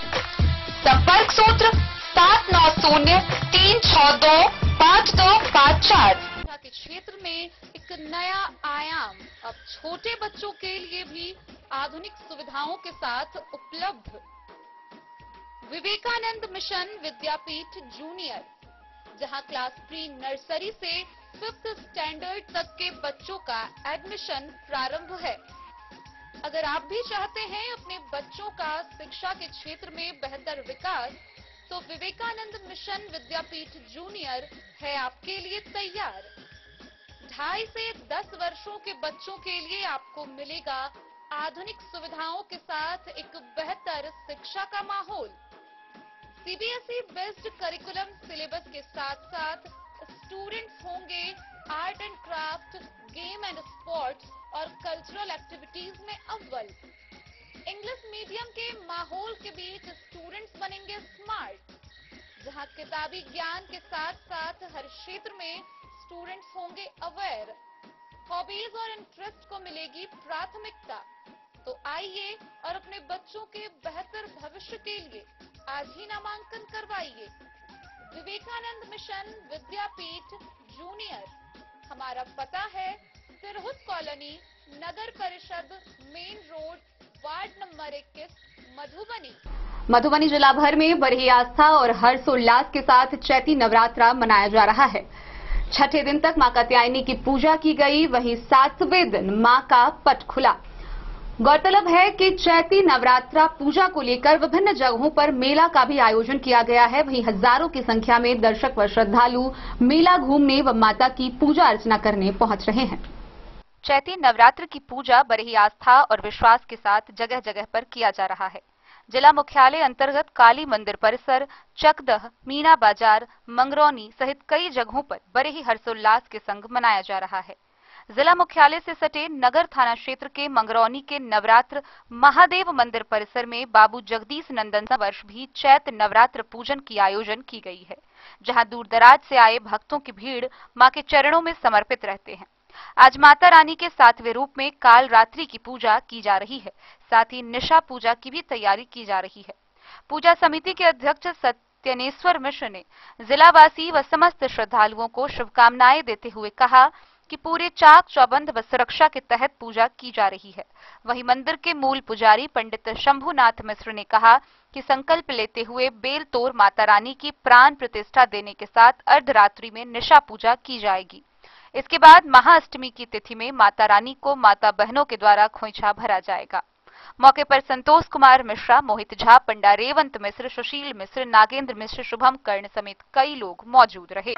संपर्क सूत्र 7903625254। के क्षेत्र में एक नया आयाम अब छोटे बच्चों के लिए भी आधुनिक सुविधाओं के साथ उपलब्ध। विवेकानंद मिशन विद्यापीठ जूनियर, जहां क्लास प्री नर्सरी से 5th स्टैंडर्ड तक के बच्चों का एडमिशन प्रारंभ है। अगर आप भी चाहते हैं अपने बच्चों का शिक्षा के क्षेत्र में बेहतर विकास, तो विवेकानंद मिशन विद्यापीठ जूनियर है आपके लिए तैयार। 2.5 से 10 वर्षों के बच्चों के लिए आपको मिलेगा आधुनिक सुविधाओं के साथ एक बेहतर शिक्षा का माहौल। सीबीएसई बेस्ड करिकुलम सिलेबस के साथ साथ स्टूडेंट्स होंगे art and craft, game and sports और कल्चरल एक्टिविटीज में अव्वल। इंग्लिश मीडियम के माहौल के बीच स्टूडेंट्स बनेंगे स्मार्ट, जहां किताबी ज्ञान के साथ साथ हर क्षेत्र में स्टूडेंट्स होंगे अवेयर। हॉबीज और इंटरेस्ट को मिलेगी प्राथमिकता। तो आइए और अपने बच्चों के बेहतर भविष्य के लिए आज ही नामांकन करवाइए। विवेकानंद मिशन विद्यापीठ जूनियर। हमारा पता है तिरहुत कॉलोनी, नगर परिषद, main road, ward number 21, Madhubani. Madhubani जिला भर में बड़ी आस्था और हर्षोल्लास के साथ चैती नवरात्रा मनाया जा रहा है। छठे दिन तक मां कात्यायनी की पूजा की गई, वहीं 7वें दिन मां का पट खुला। गौरतलब है कि चैती नवरात्रा पूजा को लेकर विभिन्न जगहों पर मेला का भी आयोजन किया गया है। वहीं हजारों की संख्या में दर्शक व श्रद्धालु मेला घूमने व माता की पूजा अर्चना करने पहुंच रहे हैं। चैती नवरात्र की पूजा बड़ी ही आस्था और विश्वास के साथ जगह जगह पर किया जा रहा है। जिला मुख्यालय अंतर्गत काली मंदिर परिसर, चकदह, मीना बाजार, मंगरौनी सहित कई जगहों पर बड़े ही हर्षोल्लास के संग मनाया जा रहा है। जिला मुख्यालय से सटे नगर थाना क्षेत्र के मंगरौनी के नवरात्र महादेव मंदिर परिसर में बाबू जगदीश नंदन वर्ष भी चैत नवरात्र पूजन की आयोजन की गई है, जहां दूर दराज से आए भक्तों की भीड़ मां के चरणों में समर्पित रहते हैं। आज माता रानी के 7वें रूप में काल रात्रि की पूजा की जा रही है। साथ ही निशा पूजा की भी तैयारी की जा रही है। पूजा समिति के अध्यक्ष सत्यनेश्वर मिश्र ने जिलावासी व समस्त श्रद्धालुओं को शुभकामनाएं देते हुए कहा कि पूरे चाक चौबंद व सुरक्षा के तहत पूजा की जा रही है। वहीं मंदिर के मूल पुजारी पंडित शंभुनाथ मिश्र ने कहा कि संकल्प लेते हुए बेल तोड़ माता रानी की प्राण प्रतिष्ठा देने के साथ अर्धरात्रि में निशा पूजा की जाएगी। इसके बाद महाअष्टमी की तिथि में माता रानी को माता बहनों के द्वारा खोइछा भरा जाएगा। मौके पर संतोष कुमार मिश्रा, मोहित झा, पंडा रेवंत मिश्र, सुशील मिश्र, नागेंद्र मिश्र, शुभम कर्ण समेत कई लोग मौजूद रहे।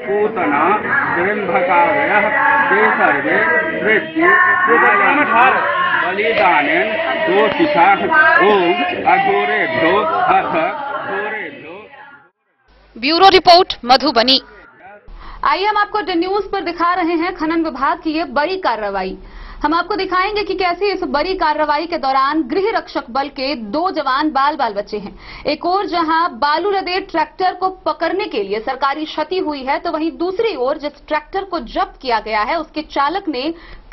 पूतना जन्मकार्यः ते सर्वे बलिदानेन दोषिताः ओम अघोरेभ्यो अथ घोरेभ्यो। Bureau report Madhubani. आइए हम आपको द न्यूज पर दिखा रहे हैं खनन विभाग की ये बड़ी कार्रवाई। हम आपको दिखाएंगे कि कैसे इस बड़ी कार्रवाई के दौरान गृह रक्षक बल के 2 जवान बाल बचे हैं। एक ओर जहां बालू लदे ट्रैक्टर को पकड़ने के लिए सरकारी क्षति हुई है, तो वहीं दूसरी ओर जिस ट्रैक्टर को जब्त किया गया है उसके चालक ने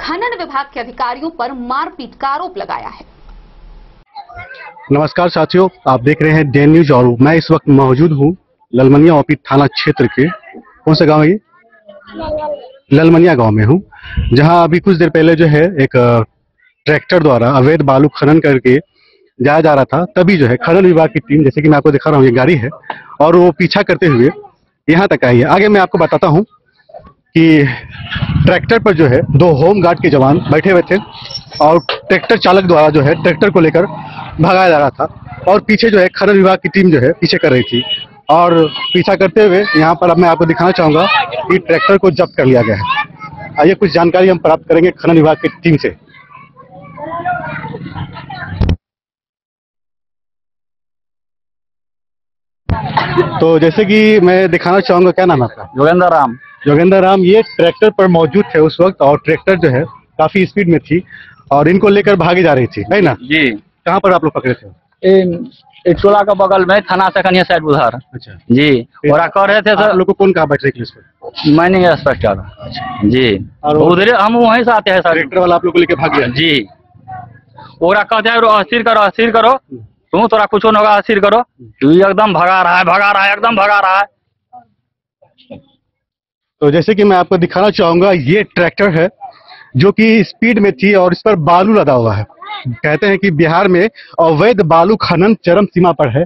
खनन विभाग के अधिकारियों पर मारपीट का आरोप लगाया है। नमस्कार साथियों, आप देख रहे हैं डे न्यूज और मैं इस वक्त मौजूद हूं ललमनिया ओपी थाना क्षेत्र के कौन सा गांव है ये? ललमनिया गांव में हूं, जहां अभी कुछ देर पहले जो है एक ट्रैक्टर द्वारा अवैध बालू खनन करके जाया जा रहा था। तभी जो है खनन विभाग की टीम, जैसे कि मैं आपको दिखा रहा हूं, ये गाड़ी है और वो पीछा करते हुए यहां तक आई है। आगे मैं आपको बताता हूं कि ट्रैक्टर पर जो है 2 होम गार्ड के जवान बैठे हुए थे और ट्रैक्टर चालक द्वारा जो है ट्रैक्टर को लेकर भगाया जा रहा था और पीछे जो है खनन विभाग की टीम जो है पीछे कर रही थी। और पीछा करते हुए यहाँ पर अब मैं आपको दिखाना चाहूंगा कि ट्रैक्टर को जब्त कर लिया गया है। आइए कुछ जानकारी हम प्राप्त करेंगे खनन विभाग की टीम से। तो जैसे कि मैं दिखाना चाहूंगा, क्या नाम है आपका? योगेंद्र राम। योगेंद्र राम, ये ट्रैक्टर पर मौजूद थे उस वक्त और ट्रैक्टर जो है काफी स्पीड में थी और इनको लेकर भागी जा रही थी, है ना जी? कहाँ पर आप लोग पकड़े थे? एक टोला का बगल में थाना से कन्या साइड उधर। अच्छा जी, और कर रहे थे सर। लोग को कौन कहा बैठ रहे थे? माइनिंग इंस्पेक्टर जी। और उधर हम वहीं से आते हैं सर। ट्रैक्टर वाला आप लोग को लेके भाग गया? जी, और कहते हैं अस्थिर करो अस्थिर करो, तू तोरा कुछ न होगा, अस्थिर करो। तू एकदम भगा रहा है, एकदम भगा रहा है। तो जैसे कि मैं आपको दिखाना चाहूंगा, ये ट्रैक्टर है जो कि स्पीड में थी और इस पर बालू लदा हुआ है। कहते हैं कि बिहार में अवैध बालू खनन चरम सीमा पर है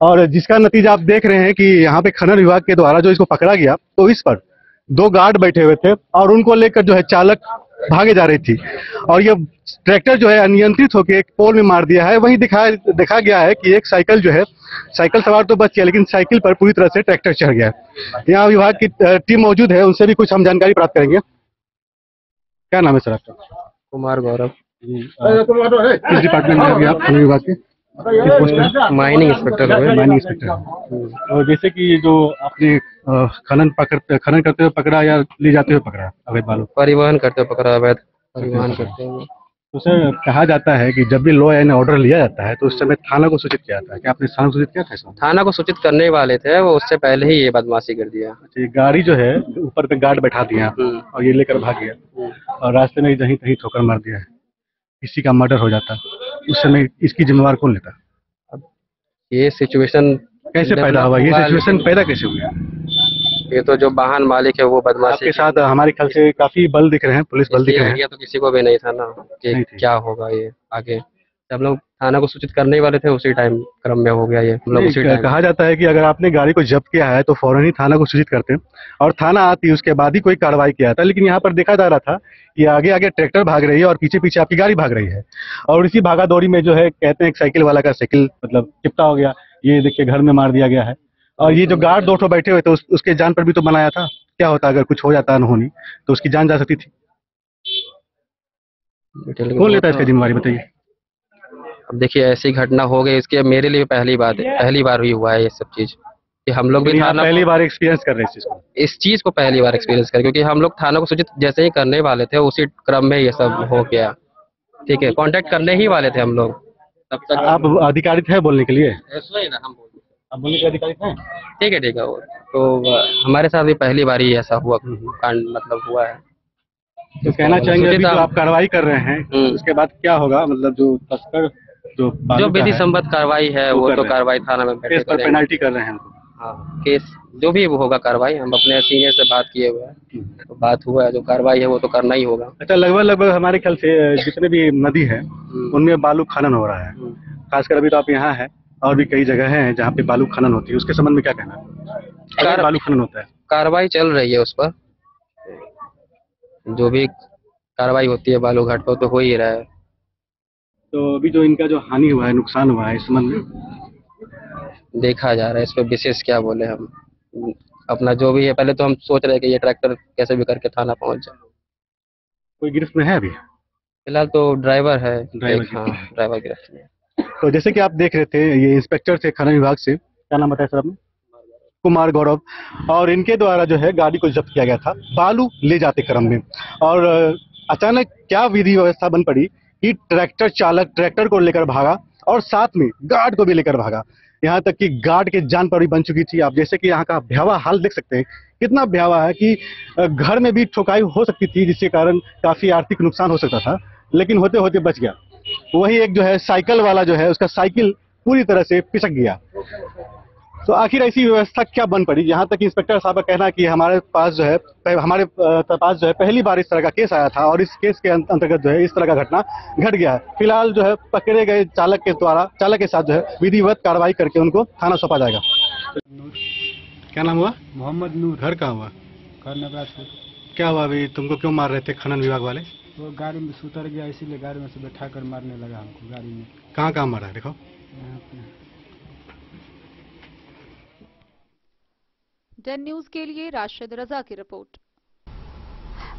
और जिसका नतीजा आप देख रहे हैं कि यहाँ पे खनन विभाग के द्वारा जो इसको पकड़ा गया, तो इस पर 2 गार्ड बैठे हुए थे और उनको लेकर जो है चालक भागे जा रही थी और ये ट्रैक्टर जो है अनियंत्रित होकर एक पोल में मार दिया है। वहीं देखा गया है कि एक साइकिल जो है, साइकिल सवार तो बच गया लेकिन साइकिल पर पूरी तरह से ट्रैक्टर चढ़ गया है। यहाँ विभाग की टीम मौजूद है, उनसे भी कुछ हम जानकारी प्राप्त करेंगे। क्या नाम है सर आपका? कुमार गौरव। किस डिपार्टमेंट में अभी आप खनन विभाग के? माइनिंग इंस्पेक्टर हुए। Mining inspector. और जैसे कि जो आपने खनन करते हुए पकड़ा या ले जाते हुए पकड़ा अवैध बालू? परिवहन करते हुए पकड़ा, अवैध परिवहन करते हुए। तो सर कहा जाता है कि जब भी लॉ एंड ऑर्डर लिया जाता है तो उस समय थाना को सूचित किया जाता है। क्या आपने थाना को सूचित किया था इसमें? थाना को सूचित करने वाले थे, वो उससे पहले ही ये बदमाशी कर दिया। अच्छा, ये गाड़ी जो है ऊपर पे गार्ड बैठा दिया और ये लेकर भाग गया और रास्ते में कहीं कहीं ठोकर मार दिया है, किसी का मर्डर हो जाता, उस समय इसकी जिम्मेवार कौन लेता? ये सिचुएशन कैसे पैदा हुआ? ये सिचुएशन पैदा कैसे हुआ? ये तो जो वाहन मालिक है वो बदमाशी के साथ हमारे ख्याल से काफी बल दिख रहे हैं, पुलिस बल दिख रहे हैं। तो किसी को भी नहीं था ना कि क्या होगा ये आगे। हम लोग थाना को सूचित करने ही वाले थे, उसी टाइम क्रम में हो गया ये। कहा जाता है कि अगर आपने गाड़ी को जब्त किया है तो फौरन ही थाना को सूचित करते हैं और थाना आती, उसके बाद ही कोई कार्रवाई किया था। लेकिन यहाँ पर देखा जा रहा था कि आगे आगे ट्रैक्टर भाग रही है और पीछे पीछे आपकी गाड़ी भाग रही है और इसी भागा दौड़ी में जो है कहते हैं एक साइकिल वाला का साइकिल मतलब चिपटा हो गया, ये देखिए घर में मार दिया गया है। और ये जो गार्ड 2 बैठे हुए थे उसके जान पर भी तो बनाया था। क्या होता अगर कुछ हो जाता अनहोनी तो उसकी जान जा सकती थी। कौन लेता है इसका जिम्मेवारी बताइए? अब देखिए ऐसी घटना हो गई, इसके मेरे लिए पहली बार ही हुआ है ये सब चीज कि हम लोग भी थाना पहली बार एक्सपीरियंस कर रहे हैं इस चीज को पहली बार एक्सपीरियंस कर, क्योंकि हम लोग थाना को सूचित जैसे ही करने वाले थे उसी क्रम में ये सब हो गया। ठीक है, कांटेक्ट करने ही वाले थे हम लोग, तब तक आप अधिकारी थे बोलने के लिए? अब बोलने के अधिकारी थे। ठीक है तो हमारे साथ भी पहली बार ही ऐसा हुआ कांड मतलब हुआ है। तो कहना चाहेंगे अभी जो आप कार्रवाई कर रहे हैं उसके बाद क्या होगा? मतलब जो तस्कर जो विधि सम्मत कार्रवाई है वो तो कार्रवाई थाना में केस पर पेनल्टी कर रहे हैं। हाँ, केस जो भी होगा कार्रवाई, हम अपने सीनियर से बात किए हुए हैं, तो बात हुआ है, जो कार्रवाई है वो तो करना ही होगा। अच्छा, लगभग हमारे ख्याल से जितने भी नदी है उनमें बालू खनन हो रहा है, खासकर अभी तो आप यहाँ है और भी कई जगह हैं जहाँ पे बालू खनन होती है, उसके संबंध में क्या कहना है? बालू खनन होता है, कार्रवाई चल रही है उस पर, जो भी कार्रवाई होती है बालू घाट पर तो हो ही रहा है। तो अभी जो इनका जो हानि हुआ है, नुकसान हुआ है, इस संबंध में देखा जा रहा है। इस पर विशेष क्या बोले हम, अपना जो भी है पहले तो हम सोच रहे हैं कि ये ट्रैक्टर कैसे भी करके थाना पहुंच जाए। कोई गिरफ्त में है अभी? फिलहाल तो ड्राइवर है, ड्राइवर गिरफ्त में। तो जैसे कि आप देख रहे थे, ये इंस्पेक्टर थे खनन विभाग से, क्या नाम बताया सर आपने? कुमार गौरव। और इनके द्वारा जो है गाड़ी को जब्त किया गया था बालू ले जाते क्रम में, और अचानक क्या विधि व्यवस्था बन पड़ी कि ट्रैक्टर चालक ट्रैक्टर को लेकर भागा और साथ में गार्ड को भी लेकर भागा, यहाँ तक कि गार्ड के जान पर भी बन चुकी थी। आप जैसे कि यहाँ का भयावह हाल देख सकते हैं, कितना भयावह है कि घर में भी ठोकाई हो सकती थी जिसके कारण काफी आर्थिक नुकसान हो सकता था, लेकिन होते होते बच गया। वही एक जो है साइकिल वाला जो है उसका साइकिल पूरी तरह से पिसक गया। तो आखिर ऐसी व्यवस्था क्या बन पड़ी? यहाँ तक इंस्पेक्टर साहब का कहना कि हमारे पास जो है पहली बार इस तरह का केस आया था और इस केस के अंतर्गत जो है इस तरह का घटना घट गया है। फिलहाल जो है पकड़े गए चालक के साथ जो है विधिवत कार्रवाई करके उनको थाना सौंपा जाएगा। क्या नाम हुआ? मोहम्मद नूर। घर कहाँ हुआ? घर नवराजपुर। क्या हुआ अभी? तुमको क्यों मार रहे थे खनन विभाग वाले? वो गाड़ी में से उतर गया, इसीलिए गाड़ी में से बैठा कर मारने लगा हमको गाड़ी में। कहाँ मारा है देखो? डेन न्यूज के लिए राशिद रजा की रिपोर्ट।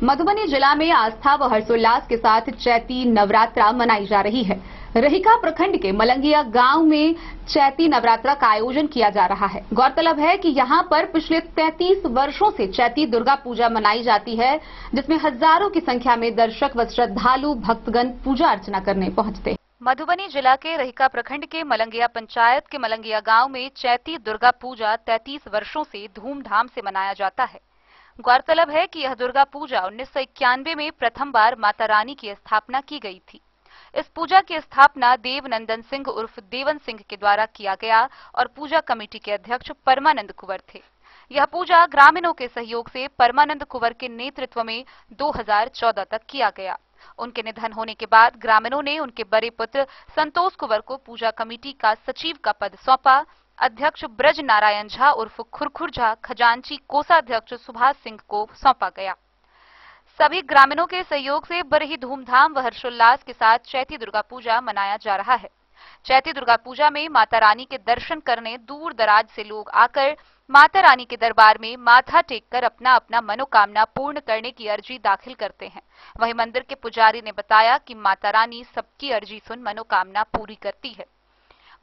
मधुबनी जिला में आस्था व हर्षोल्लास के साथ चैती नवरात्रा मनाई जा रही है। रहिका प्रखंड के मलंगिया गांव में चैती नवरात्रा का आयोजन किया जा रहा है। गौरतलब है कि यहां पर पिछले 33 वर्षों से चैती दुर्गा पूजा मनाई जाती है, जिसमें हजारों की संख्या में दर्शक व श्रद्धालु भक्तगण पूजा अर्चना करने पहुंचते हैं। मधुबनी जिला के रहिका प्रखंड के मलंगिया पंचायत के मलंगिया गांव में चैती दुर्गा पूजा 33 वर्षों से धूमधाम से मनाया जाता है। गौरतलब है कि यह दुर्गा पूजा 1991 में प्रथम बार माता रानी की स्थापना की गई थी। इस पूजा की स्थापना देवनंदन सिंह उर्फ देवन सिंह के द्वारा किया गया और पूजा कमेटी के अध्यक्ष परमानंद कुंवर थे। यह पूजा ग्रामीणों के सहयोग से परमानंद कुंवर के नेतृत्व में 2014 तक किया गया। उनके निधन होने के बाद ग्रामीणों ने उनके बड़े पुत्र संतोष कुंवर को पूजा कमेटी का सचिव का पद सौंपा। अध्यक्ष ब्रज नारायण झा उर्फ खुरखुर झा, खजांची कोषाध्यक्ष सुभाष सिंह को सौंपा गया। सभी ग्रामीणों के सहयोग से बड़े ही धूमधाम व हर्षोल्लास के साथ चैती दुर्गा पूजा मनाया जा रहा है। चैती दुर्गा पूजा में माता रानी के दर्शन करने दूर दराज से लोग आकर माता रानी के दरबार में माथा टेककर अपना अपना मनोकामना पूर्ण करने की अर्जी दाखिल करते हैं। वहीं मंदिर के पुजारी ने बताया कि माता रानी सबकी अर्जी सुन मनोकामना पूरी करती है।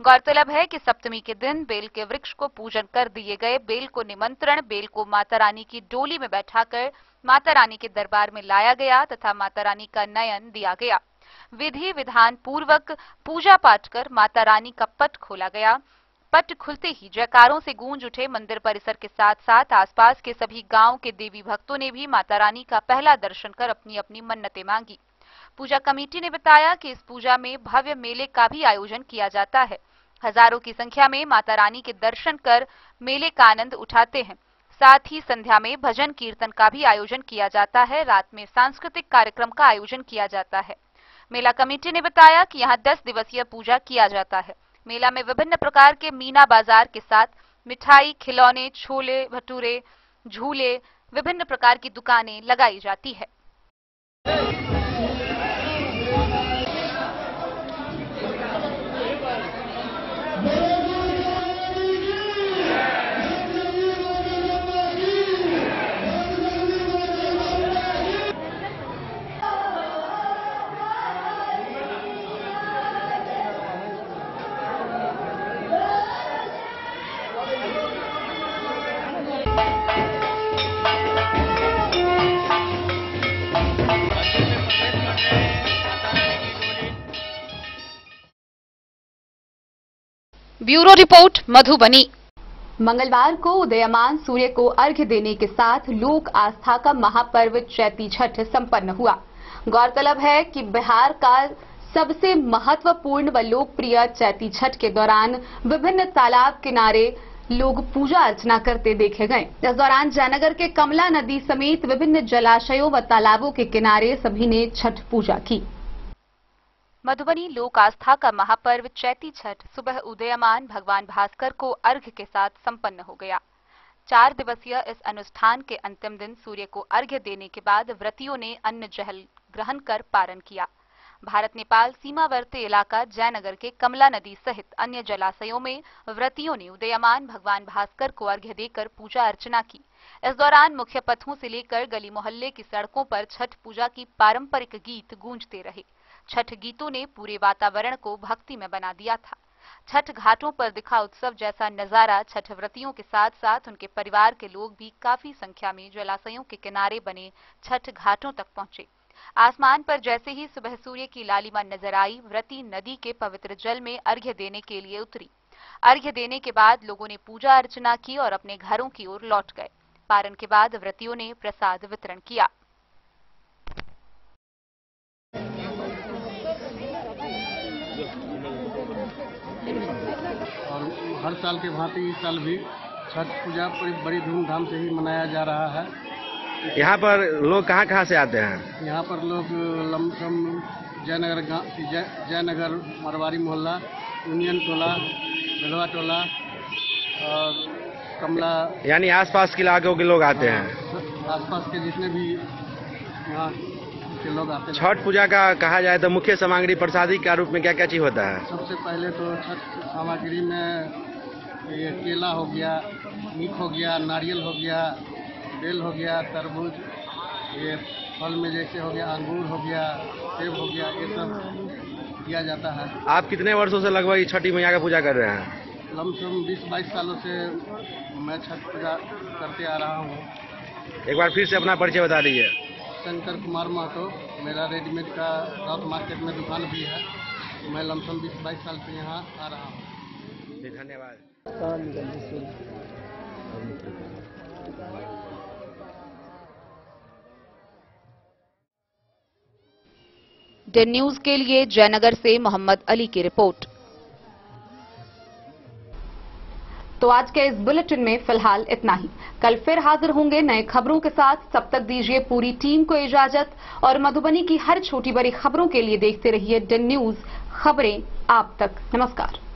गौरतलब है कि सप्तमी के दिन बेल के वृक्ष को पूजन कर दिए गए बेल को निमंत्रण, बेल को माता रानी की डोली में बैठाकर माता रानी के दरबार में लाया गया तथा माता रानी का नयन दिया गया। विधि विधान पूर्वक पूजा पाठ कर माता रानी का पट खोला गया। पट खुलते ही जयकारों से गूंज उठे मंदिर परिसर के साथ साथ आसपास के सभी गांव के देवी भक्तों ने भी माता रानी का पहला दर्शन कर अपनी अपनी मन्नतें मांगी। पूजा कमेटी ने बताया कि इस पूजा में भव्य मेले का भी आयोजन किया जाता है। हजारों की संख्या में माता रानी के दर्शन कर मेले का आनंद उठाते हैं। साथ ही संध्या में भजन कीर्तन का भी आयोजन किया जाता है। रात में सांस्कृतिक कार्यक्रम का आयोजन किया जाता है। मेला कमेटी ने बताया कि यहाँ 10 दिवसीय पूजा किया जाता है। मेला में विभिन्न प्रकार के मीना बाजार के साथ मिठाई, खिलौने, छोले भटूरे, झूले, विभिन्न प्रकार की दुकानें लगाई जाती है। Bureau report Madhubani. मंगलवार को उदयमान सूर्य को अर्घ्य देने के साथ लोक आस्था का महापर्व चैती छठ संपन्न हुआ। गौरतलब है कि बिहार का सबसे महत्वपूर्ण व लोकप्रिय चैती छठ के दौरान विभिन्न तालाब किनारे लोग पूजा अर्चना करते देखे गए। इस दौरान जयनगर के कमला नदी समेत विभिन्न जलाशयों व तालाबों के किनारे सभी ने छठ पूजा की। मधुबनी लोक आस्था का महापर्व चैती छठ सुबह उदयमान भगवान भास्कर को अर्घ्य के साथ संपन्न हो गया। 4 दिवसीय इस अनुष्ठान के अंतिम दिन सूर्य को अर्घ्य देने के बाद व्रतियों ने अन्न जल ग्रहण कर पारण किया। भारत नेपाल सीमावर्ती इलाका जयनगर के कमला नदी सहित अन्य जलाशयों में व्रतियों ने उदयमान भगवान भास्कर को अर्घ्य देकर पूजा अर्चना की। इस दौरान मुख्य पथों से लेकर गली मोहल्ले की सड़कों पर छठ पूजा की पारंपरिक गीत गूंजते रहे। छठ गीतों ने पूरे वातावरण को भक्ति में बना दिया था। छठ घाटों पर दिखा उत्सव जैसा नजारा छठ व्रतियों के साथ साथ उनके परिवार के लोग भी काफी संख्या में जलाशयों के किनारे बने छठ घाटों तक पहुंचे। आसमान पर जैसे ही सुबह सूर्य की लालिमा नजर आई, व्रती नदी के पवित्र जल में अर्घ्य देने के लिए उतरी। अर्घ्य देने के बाद लोगों ने पूजा अर्चना की और अपने घरों की ओर लौट गए। पारण के बाद व्रतियों ने प्रसाद वितरण किया। और हर साल के भांति इस साल भी छठ पूजा बड़ी धूमधाम से ही मनाया जा रहा है। यहाँ पर लोग कहाँ से आते हैं? यहाँ पर लोग लमसम जयनगर मरवारी मोहल्ला, यूनियन टोला, बेलवा टोला और कमला, यानी आसपास के इलाकों के लोग आते हैं। आसपास के जितने भी यहाँ के लोग आते हैं। छठ पूजा का कहा जाए तो मुख्य सामग्री प्रसादी का रूप में क्या क्या चीज होता है? सबसे पहले तो छठ सामग्री में ये केला हो गया, ईख हो गया, नारियल हो गया, बेल हो गया, तरबूज, ये फल में जैसे हो गया अंगूर हो गया, सेब हो गया, ये सब दिया जाता है। आप कितने वर्षों से लगभग छठी मैया का पूजा कर रहे हैं? लमसम 20-22 सालों से मैं छठ पूजा करते आ रहा हूँ। एक बार फिर से अपना परिचय बता दीजिए। शंकर कुमार महतो, मेरा रेडीमेड का साउथ मार्केट में दुकान भी है। मैं लमसम 20-22 साल से यहाँ आ रहा हूँ। धन्यवाद। 10 न्यूज के लिए जयनगर से मोहम्मद अली की रिपोर्ट। तो आज के इस बुलेटिन में फिलहाल इतना ही। कल फिर हाजिर होंगे नए खबरों के साथ। तब तक दीजिए पूरी टीम को इजाजत और मधुबनी की हर छोटी बड़ी खबरों के लिए देखते रहिए 10 न्यूज, खबरें आप तक। नमस्कार।